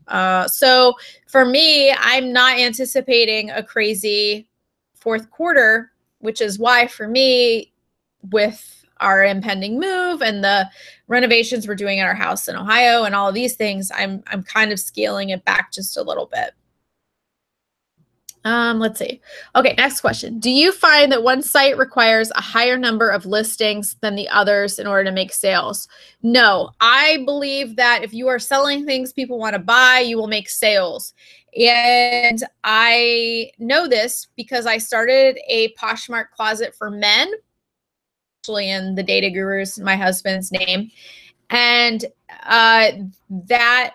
So for me, I'm not anticipating a crazy fourth quarter, which is why for me, with our impending move and the renovations we're doing at our house in Ohio and all of these things, I'm kind of scaling it back just a little bit. Let's see. Okay, next question. Do you find that one site requires a higher number of listings than the others in order to make sales? No, I believe that if you are selling things people want to buy, you will make sales. And I know this because I started a Poshmark closet for men, actually in the Data Gurus, my husband's name. And that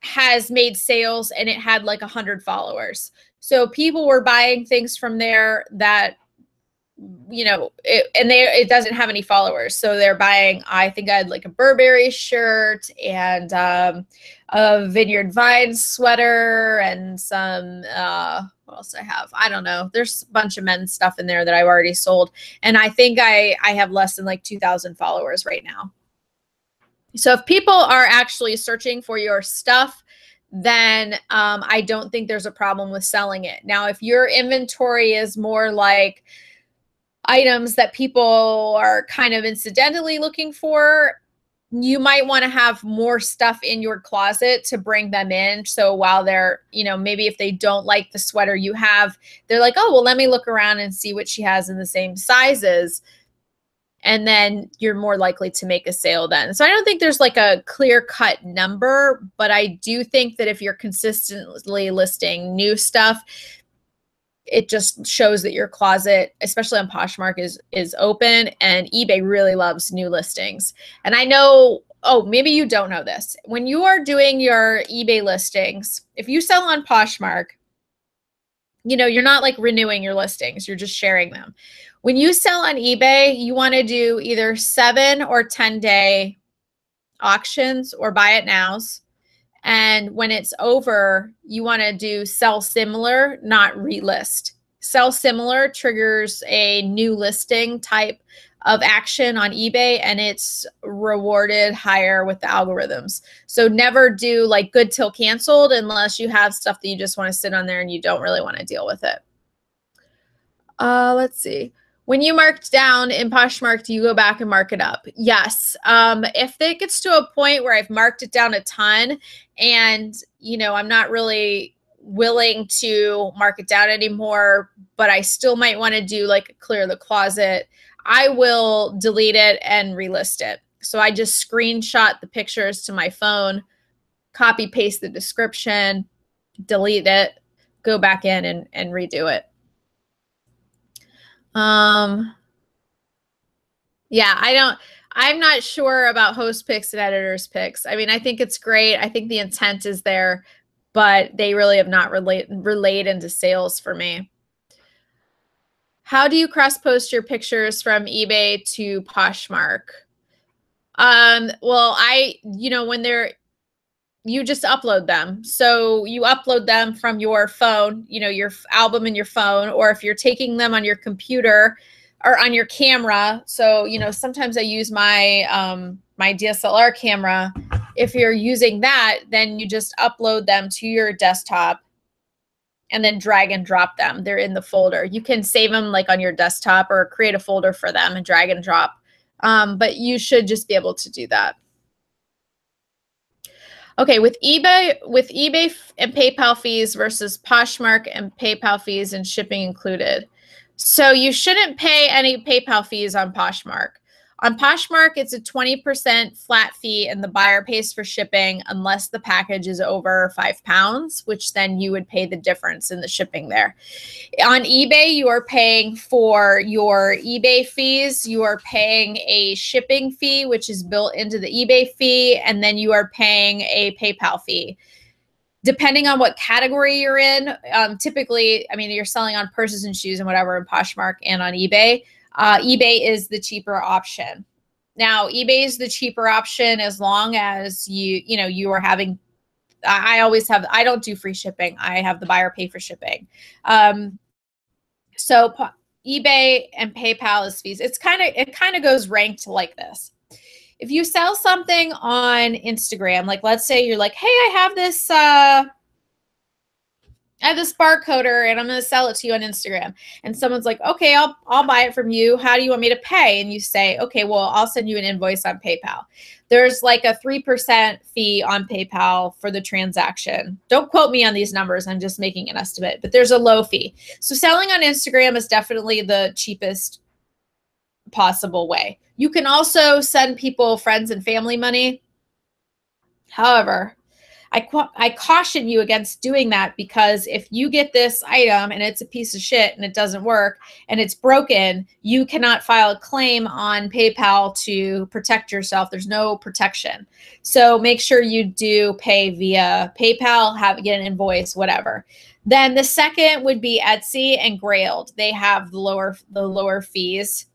has made sales, and it had like 100 followers. So people were buying things from there that, you know, it doesn't have any followers. So they're buying, I think I had like a Burberry shirt and a Vineyard Vines sweater and some, what else I have? I don't know. There's a bunch of men's stuff in there that I've already sold. And I think I have less than like 2,000 followers right now. So if people are actually searching for your stuff, then I don't think there's a problem with selling it. Now, if your inventory is more like items that people are kind of incidentally looking for, you might want to have more stuff in your closet to bring them in. So while they're, you know, maybe if they don't like the sweater you have, they're like, oh, well, let me look around and see what she has in the same sizes. And then you're more likely to make a sale then. So I don't think there's like a clear-cut number, but I do think that if you're consistently listing new stuff, it just shows that your closet, especially on Poshmark, is open, and eBay really loves new listings. And I know, oh, maybe you don't know this. When you are doing your eBay listings, if you sell on Poshmark, you know, you're not like renewing your listings, you're just sharing them. When you sell on eBay, you want to do either 7 or 10-day auctions or buy it nows. And when it's over, you want to do sell similar, not relist. Sell similar triggers a new listing type of action on eBay, and it's rewarded higher with the algorithms. So never do like good till canceled unless you have stuff that you just want to sit on there and you don't really want to deal with it. Let's see. When you marked down in Poshmark, do you go back and mark it up? Yes. If it gets to a point where I've marked it down a ton and, you know, I'm not really willing to mark it down anymore, but I still might want to do like clear the closet, I will delete it and relist it. So I just screenshot the pictures to my phone, copy paste the description, delete it, go back in and redo it. Yeah, I'm not sure about host picks and editors picks. I mean, I think it's great. I think the intent is there, but they really have not relayed into sales for me. How do you cross-post your pictures from eBay to Poshmark? Well, you know, when you just upload them. So you upload them from your phone, you know, your album in your phone, or if you're taking them on your computer or on your camera. So, you know, sometimes I use my my DSLR camera. If you're using that, then you just upload them to your desktop and then drag and drop them. They're in the folder. You can save them like on your desktop or create a folder for them and drag and drop. But you should just be able to do that. Okay, with eBay and PayPal fees versus Poshmark and PayPal fees and shipping included. So you shouldn't pay any PayPal fees on Poshmark. On Poshmark, it's a 20% flat fee and the buyer pays for shipping unless the package is over 5 pounds, which then you would pay the difference in the shipping there. On eBay, you are paying for your eBay fees. You are paying a shipping fee, which is built into the eBay fee, and then you are paying a PayPal fee. Depending on what category you're in, typically, I mean, you're selling on purses and shoes and whatever in Poshmark and on eBay. eBay is the cheaper option. Now, eBay is the cheaper option as long as you are having. I always have. I don't do free shipping. I have the buyer pay for shipping. So eBay and PayPal is fees. It kind of goes ranked like this. If you sell something on Instagram, like let's say you're like, hey, I have this barcoder and I'm going to sell it to you on Instagram. And someone's like, okay, I'll buy it from you. How do you want me to pay? And you say, okay, well, I'll send you an invoice on PayPal. There's like a 3% fee on PayPal for the transaction. Don't quote me on these numbers. I'm just making an estimate, but there's a low fee. So selling on Instagram is definitely the cheapest possible way. You can also send people, friends and family money. However, I caution you against doing that, because if you get this item and it's a piece of shit and it doesn't work and it's broken, you cannot file a claim on PayPal to protect yourself. There's no protection. So make sure you do pay via PayPal, get an invoice, whatever. Then the second would be Etsy and Grailed. They have the lower fees.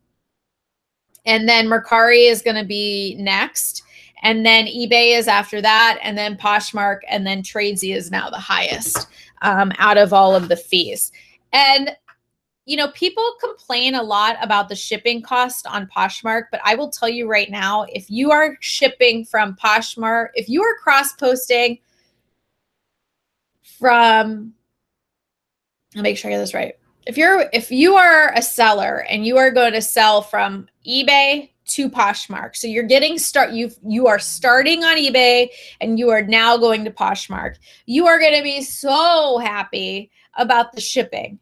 And then Mercari is going to be next. And then eBay is after that. And then Poshmark, and then Tradesy is now the highest out of all of the fees. And, people complain a lot about the shipping cost on Poshmark, but I will tell you right now, if you are shipping from Poshmark, if you are cross-posting from, I'll make sure I get this right. If you are a seller and you are going to sell from eBay to Poshmark, so you're you are starting on eBay and you are now going to Poshmark, you are going to be so happy about the shipping.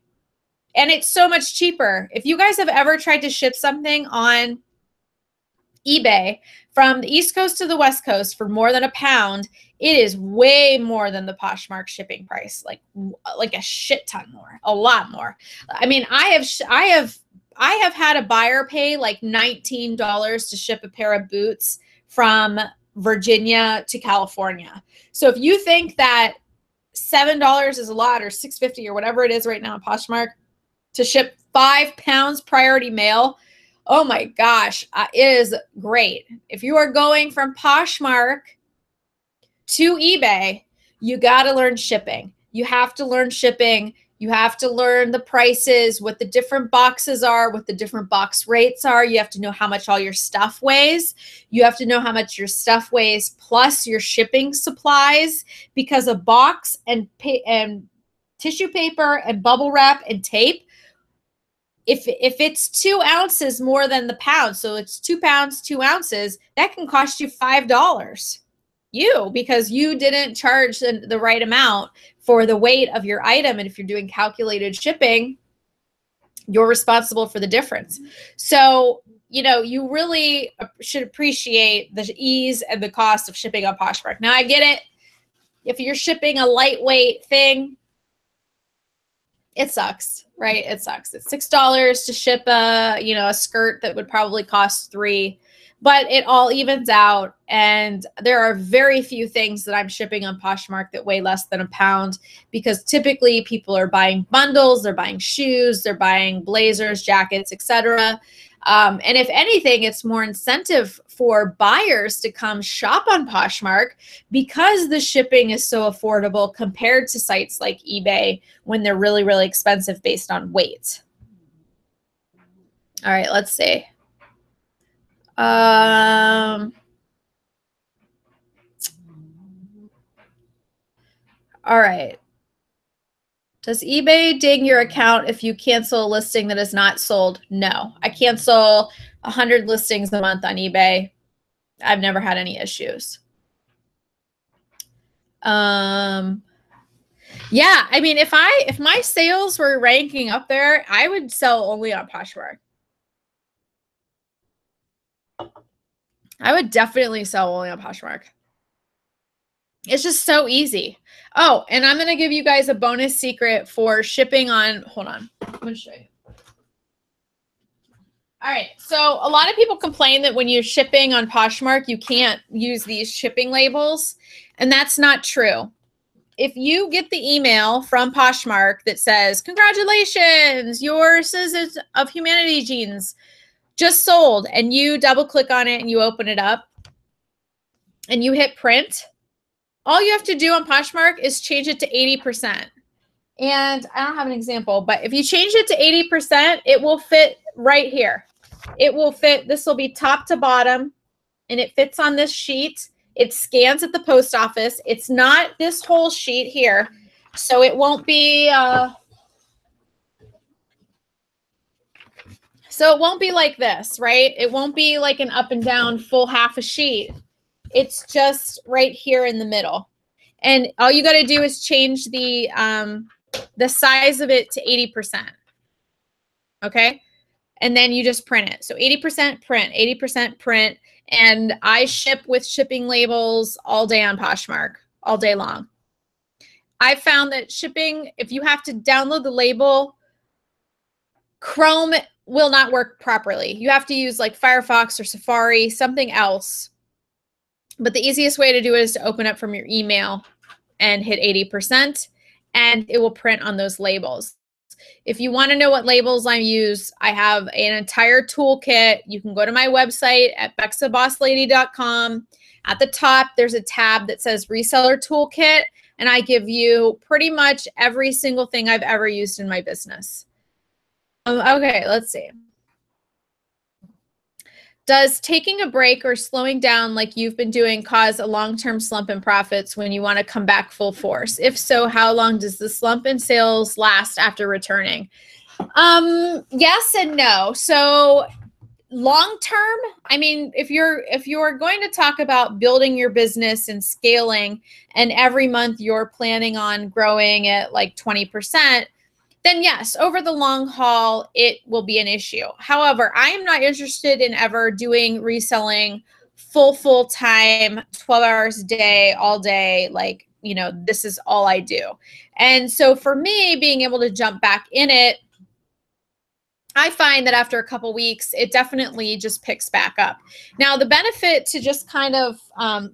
And it's so much cheaper. If you guys have ever tried to ship something on eBay from the East Coast to the West Coast for more than £1, it is way more than the Poshmark shipping price, like a shit ton more, a lot more. I mean, I have had a buyer pay like $19 to ship a pair of boots from Virginia to California. So if you think that $7 is a lot, or $6.50 or whatever it is right now on Poshmark to ship 5 pounds priority mail, oh my gosh, it is great. If you are going from Poshmark to eBay, you got to learn shipping. You have to learn shipping. You have to learn the prices, what the different boxes are, what the different box rates are. You have to know how much all your stuff weighs. You have to know how much your stuff weighs plus your shipping supplies, because a box and tissue paper and bubble wrap and tape, if it's 2 ounces more than the pound, so it's 2 pounds, 2 ounces, that can cost you $5. Because you didn't charge the right amount for the weight of your item. And if you're doing calculated shipping, you're responsible for the difference. So, you really should appreciate the ease and the cost of shipping on Poshmark. Now, I get it. If you're shipping a lightweight thing, it sucks, right? It sucks. It's $6 to ship a skirt that would probably cost $3, but it all evens out. And there are very few things that I'm shipping on Poshmark that weigh less than £1, because typically people are buying bundles, they're buying shoes, they're buying blazers, jackets, etc. And if anything, it's more incentive for buyers to come shop on Poshmark, because the shipping is so affordable compared to sites like eBay when they're really, really expensive based on weight. All right, let's see. All right. Does eBay ding your account if you cancel a listing that is not sold? No. I cancel 100 listings a month on eBay. I've never had any issues. Yeah, I mean, if my sales were ranking up there, I would sell only on Poshmark. I would definitely sell only on Poshmark. It's just so easy. Oh, and I'm going to give you guys a bonus secret for shipping on, hold on, I'm going to show you. All right, so a lot of people complain that when you're shipping on Poshmark, you can't use these shipping labels, and that's not true. If you get the email from Poshmark that says, congratulations, your Citizens of Humanity jeans just sold, and you double click on it and you open it up and you hit print, all you have to do on Poshmark is change it to 80%. And I don't have an example, but if you change it to 80%, it will fit right here. It will fit, this will be top to bottom, and it fits on this sheet. It scans at the post office. It's not this whole sheet here, so it won't be, like this, right? It won't be like an up and down full half a sheet. It's just right here in the middle. And all you got to do is change the size of it to 80%. Okay. And then you just print it. So 80% print, 80% print. And I ship with shipping labels all day on Poshmark, all day long. I found that shipping, if you have to download the label, Chrome will not work properly. You have to use like Firefox or Safari, something else. But the easiest way to do it is to open up from your email and hit 80%, and it will print on those labels. If you want to know what labels I use, I have an entire toolkit. You can go to my website at bexabosslady.com. At the top, there's a tab that says Reseller Toolkit, and I give you pretty much every single thing I've ever used in my business. Okay, let's see. Does taking a break or slowing down like you've been doing cause a long-term slump in profits when you want to come back full force? If so, how long does the slump in sales last after returning? Yes and no. So long-term, I mean, if you're going to talk about building your business and scaling, and every month you're planning on growing at like 20%, then yes, over the long haul, it will be an issue. However, I am not interested in ever doing reselling full time, 12 hours a day, all day. Like, you know, this is all I do. And so for me, being able to jump back in it, I find that after a couple weeks, it definitely just picks back up. Now, the benefit to just kind of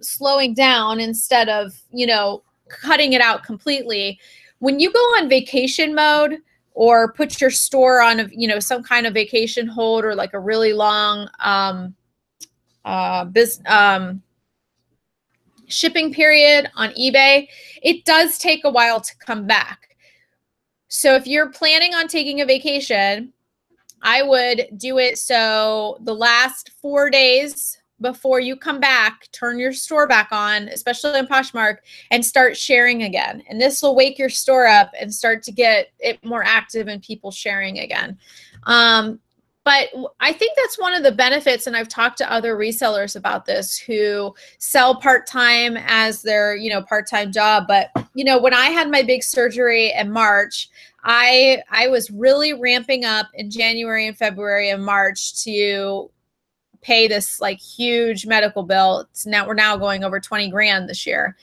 slowing down instead of, you know, cutting it out completely, when you go on vacation mode or put your store on, you know, some kind of vacation hold or like a really long shipping period on eBay, it does take a while to come back. So if you're planning on taking a vacation, I would do it so the last 4 days before you come back, turn your store back on, especially on Poshmark, and start sharing again. And this will wake your store up and start to get it more active and people sharing again. But I think that's one of the benefits, and I've talked to other resellers about this who sell part-time as their, you know, part-time job. But, you know, when I had my big surgery in March, I was really ramping up in January and February and March to pay this like huge medical bill. We're now going over 20 grand this year.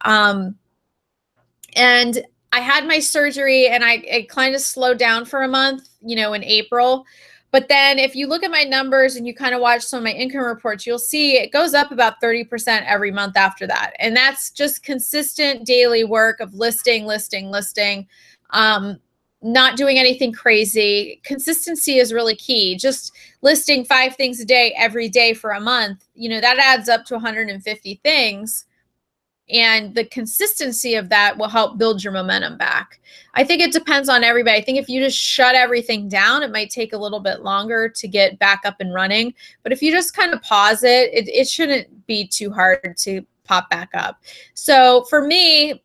And I had my surgery and it kind of slowed down for a month, you know, in April. But then if you look at my numbers and you kind of watch some of my income reports, you'll see it goes up about 30% every month after that. And that's just consistent daily work of listing, not doing anything crazy. Consistency is really key. Just listing 5 things a day, every day for a month, you know, that adds up to 150 things. And the consistency of that will help build your momentum back. I think it depends on everybody. I think if you just shut everything down, it might take a little bit longer to get back up and running. But if you just kind of pause it, it shouldn't be too hard to pop back up. So for me,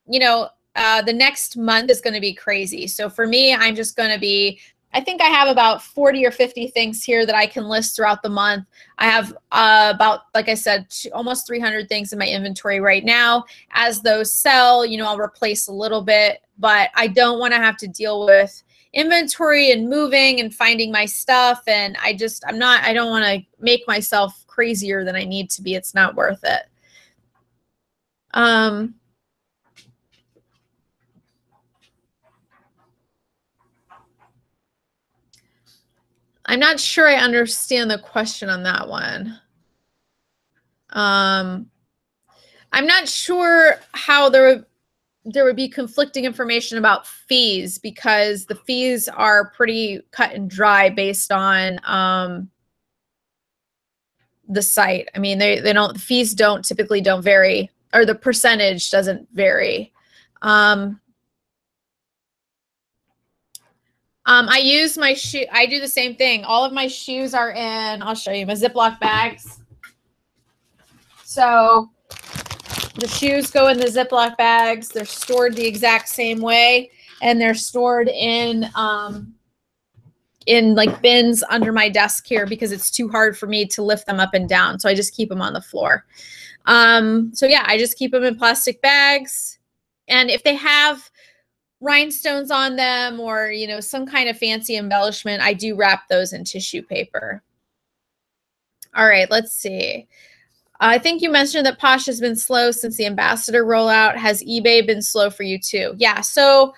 you know, the next month is going to be crazy. So for me, I'm just going to be, I think I have about 40 or 50 things here that I can list throughout the month. I have about, like I said, almost 300 things in my inventory right now. As those sell, you know, I'll replace a little bit, but I don't want to have to deal with inventory and moving and finding my stuff. And I don't want to make myself crazier than I need to be. It's not worth it. I'm not sure I understand the question on that one. I'm not sure how there would be conflicting information about fees, because the fees are pretty cut and dry based on the site. I mean, the fees typically don't vary, or the percentage doesn't vary. I use my shoe. I do the same thing. All of my shoes are in, I'll show you, my Ziploc bags. So the shoes go in the Ziploc bags. They're stored the exact same way, and they're stored in like bins under my desk here, because it's too hard for me to lift them up and down. So I just keep them on the floor. So yeah, I just keep them in plastic bags. And if they have rhinestones on them, or, you know, some kind of fancy embellishment, I do wrap those in tissue paper. All right, let's see. I think you mentioned that Posh has been slow since the ambassador rollout. Has eBay been slow for you too? Yeah, so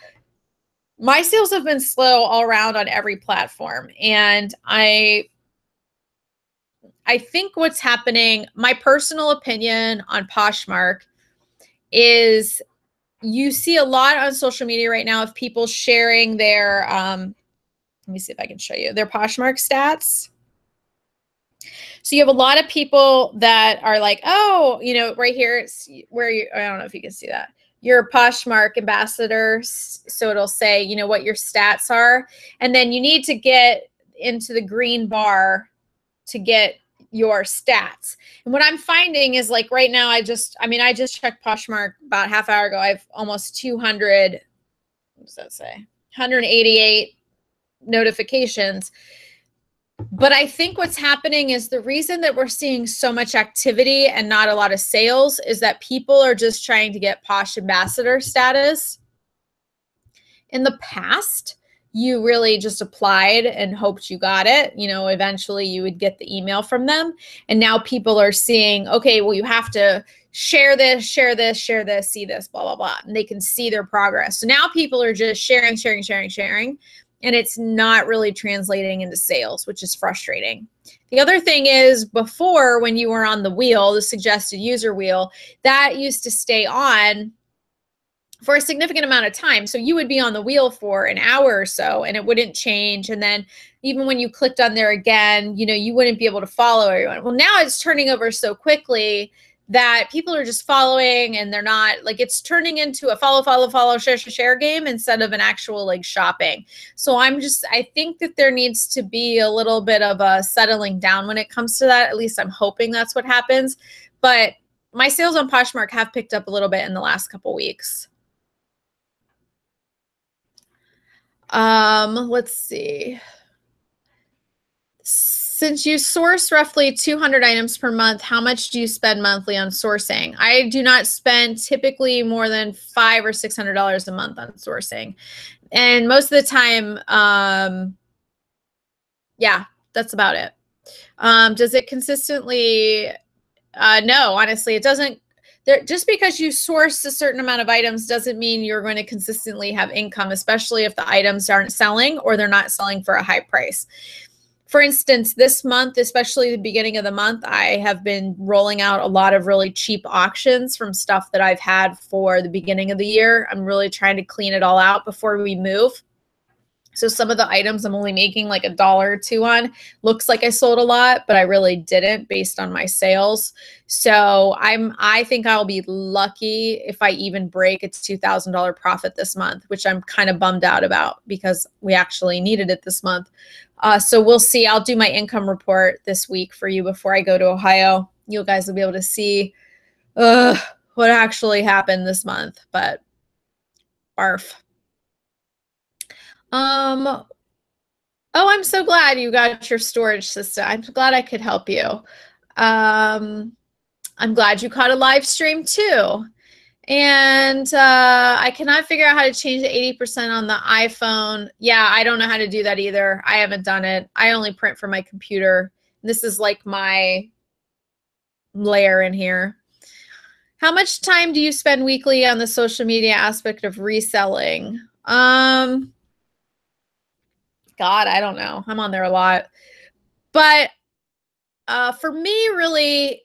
my sales have been slow all around on every platform. And I think what's happening, my personal opinion on Poshmark, is you see a lot on social media right now of people sharing their, let me see if I can show you, their Poshmark stats. So you have a lot of people that are like, oh, you know, right here, it's where you, I don't know if you can see that. You're a Poshmark ambassador. So it'll say, you know, what your stats are. And then you need to get into the green bar to get your stats. And what I'm finding is, like, right now, I just checked Poshmark about half hour ago. I have almost 200, what does that say? 188 notifications. But I think what's happening is, the reason that we're seeing so much activity and not a lot of sales is that people are just trying to get Posh ambassador status. In the past, you really just applied and hoped you got it. You know, eventually you would get the email from them. And now people are seeing, okay, well, you have to share this, share this, share this, see this, blah, blah, blah. And they can see their progress. So now people are just sharing. And it's not really translating into sales, which is frustrating. The other thing is, before, when you were on the wheel, the suggested user wheel, that used to stay on for a significant amount of time. So you would be on the wheel for an hour or so, and it wouldn't change. And then even when you clicked on there again, you know, you wouldn't be able to follow everyone. Well, now it's turning over so quickly that people are just following, and they're not, like, it's turning into a follow, share game instead of an actual, like, shopping. So I think that there needs to be a little bit of a settling down when it comes to that. At least I'm hoping that's what happens. But my sales on Poshmark have picked up a little bit in the last couple weeks. Let's see. Since you source roughly 200 items per month, how much do you spend monthly on sourcing? I do not spend typically more than $500 or $600 a month on sourcing. And most of the time, yeah, that's about it. Does it consistently? No, honestly, it doesn't. Just because you source a certain amount of items doesn't mean you're going to consistently have income, especially if the items aren't selling or they're not selling for a high price. For instance, this month, especially the beginning of the month, I have been rolling out a lot of really cheap auctions from stuff that I've had for the beginning of the year. I'm really trying to clean it all out before we move. So some of the items I'm only making like $1 or $2 on. Looks like I sold a lot, but I really didn't based on my sales. So I think I'll be lucky if I even break a $2,000 profit this month, which I'm kind of bummed out about because we actually needed it this month. So we'll see. I'll do my income report this week for you before I go to Ohio. You guys will be able to see what actually happened this month, but barf. Oh, I'm so glad you got your storage system. I'm glad I could help you. I'm glad you caught a live stream too. And I cannot figure out how to change the 80% on the iPhone. Yeah, I don't know how to do that either. I haven't done it. I only print from my computer. This is like my layer in here. How much time do you spend weekly on the social media aspect of reselling? God, I don't know. I'm on there a lot. But for me, really,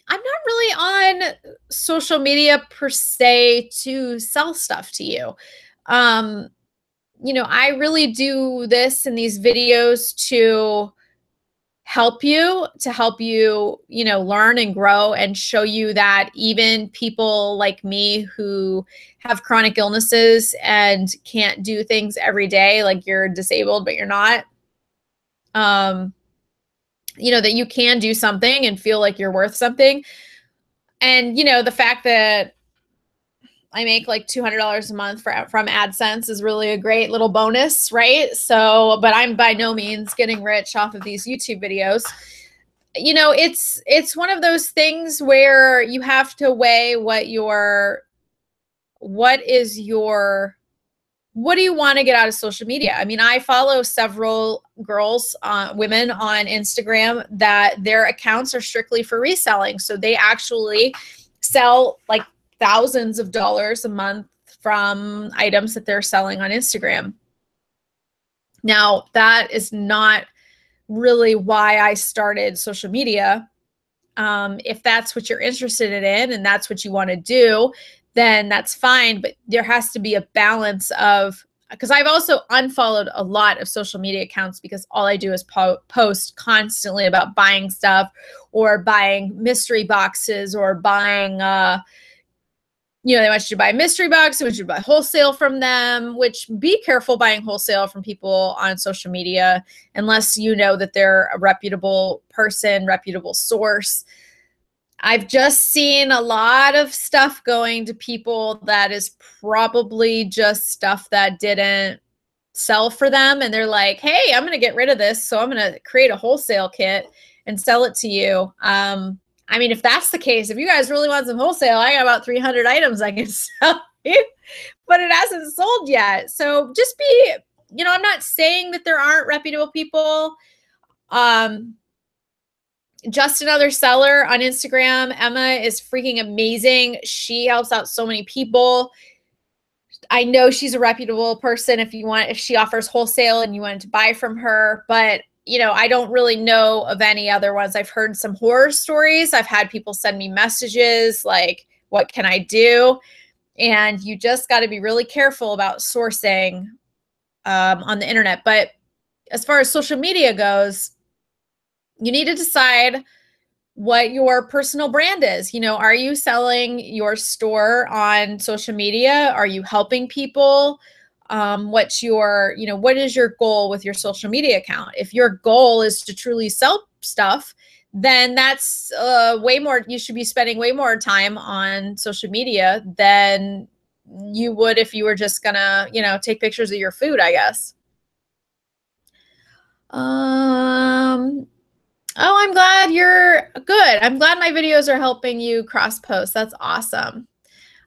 I'm not really on social media per se to sell stuff to you. You know, I really do this in these videos to help you, you know, learn and grow and show you that even people like me who have chronic illnesses and can't do things every day, like you're disabled, but you're not, you know, that you can do something and feel like you're worth something. And, you know, the fact that I make like $200 a month from AdSense is really a great little bonus, right? So, but I'm by no means getting rich off of these YouTube videos. You know, it's one of those things where you have to weigh what do you want to get out of social media? I mean, I follow several girls, women on Instagram that their accounts are strictly for reselling. So they actually sell like thousands of dollars a month from items that they're selling on Instagram. Now, that is not really why I started social media. If that's what you're interested in and that's what you want to do, then that's fine. But there has to be a balance of, because I've also unfollowed a lot of social media accounts because all I do is post constantly about buying stuff or buying mystery boxes or buying, you know, they want you to buy a mystery box, they want you to buy wholesale from them, which be careful buying wholesale from people on social media unless you know that they're a reputable person, reputable source. I've just seen a lot of stuff going to people that is probably just stuff that didn't sell for them. And they're like, hey, I'm going to get rid of this. So I'm going to create a wholesale kit and sell it to you. I mean, if that's the case, if you guys really want some wholesale, I got about 300 items I can sell you, but it hasn't sold yet. So just be, you know, I'm not saying that there aren't reputable people. Just another seller on Instagram. Emma is freaking amazing. She helps out so many people. I know she's a reputable person if she offers wholesale and you wanted to buy from her, but you know, I don't really know of any other ones. I've heard some horror stories. I've had people send me messages like, what can I do? And you just got to be really careful about sourcing on the internet. But as far as social media goes, you need to decide what your personal brand is. You know, are you selling your store on social media? Are you helping people? What's your, you know, what is your goal with your social media account? If your goal is to truly sell stuff, then that's way more, you should be spending way more time on social media than you would if you were just gonna, you know, take pictures of your food, I guess. Oh, I'm glad you're good. I'm glad my videos are helping you cross post. That's awesome.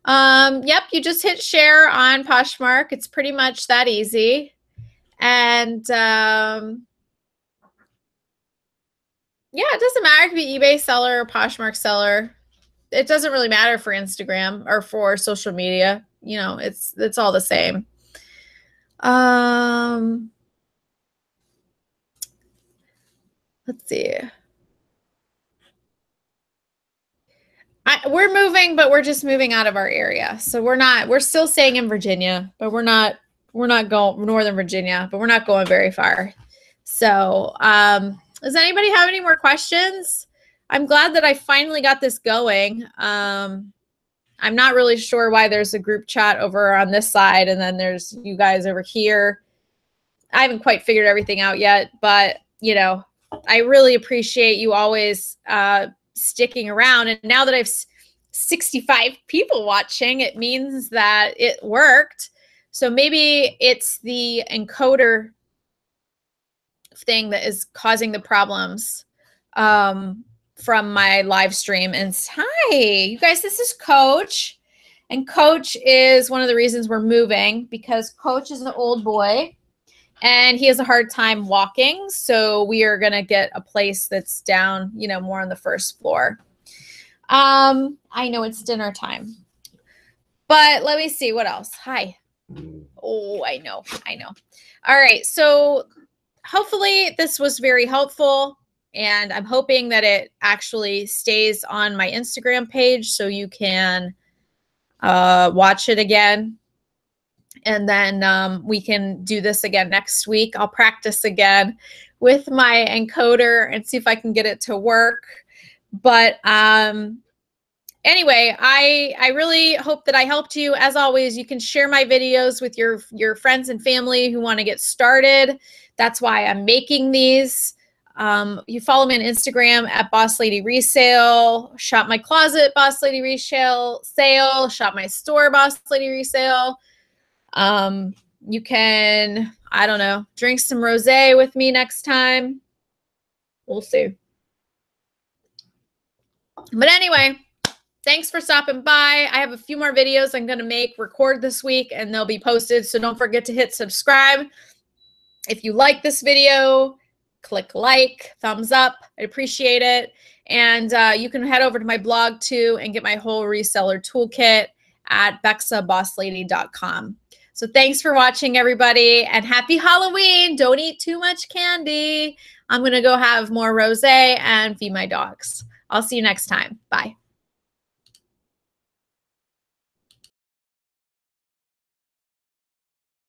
Yep, you just hit share on Poshmark. It's pretty much that easy. And yeah, it doesn't matter if you eBay seller or Poshmark seller. It doesn't really matter for Instagram or for social media. You know, it's all the same. Let's see. We're moving, but we're just moving out of our area. So we're still staying in Virginia, but we're not going Northern Virginia, but we're not going very far. So, does anybody have any more questions? I'm glad that I finally got this going. I'm not really sure why there's a group chat over on this side and then there's you guys over here. I haven't quite figured everything out yet, but you know, I really appreciate you always sticking around. And now that I've 65 people watching, it means that it worked. So maybe it's the encoder thing that is causing the problems. from my live stream. And hi, you guys, this is Coach. And Coach is one of the reasons we're moving, because Coach is an old boy and he has a hard time walking. So we are going to get a place that's down, you know, more on the first floor. I know it's dinner time, but let me see what else. Hi. Oh, I know. All right. So hopefully this was very helpful, and I'm hoping that it actually stays on my Instagram page so you can watch it again. And then we can do this again next week. I'll practice again with my encoder and see if I can get it to work. But anyway, I really hope that I helped you. As always, you can share my videos with your friends and family who want to get started. That's why I'm making these. You follow me on Instagram at Boss Lady Resale, Shop My Closet Boss Lady Resale, Shop My Store Boss Lady Resale. You can, I don't know, drink some rosé with me next time. We'll see. But anyway, thanks for stopping by. I have a few more videos I'm going to record this week, and they'll be posted. So don't forget to hit subscribe. If you like this video, click like, thumbs up. I appreciate it. And you can head over to my blog too and get my whole reseller toolkit at bexabosslady.com. So thanks for watching, everybody, and happy Halloween. Don't eat too much candy. I'm going to go have more rosé and feed my dogs. I'll see you next time. Bye.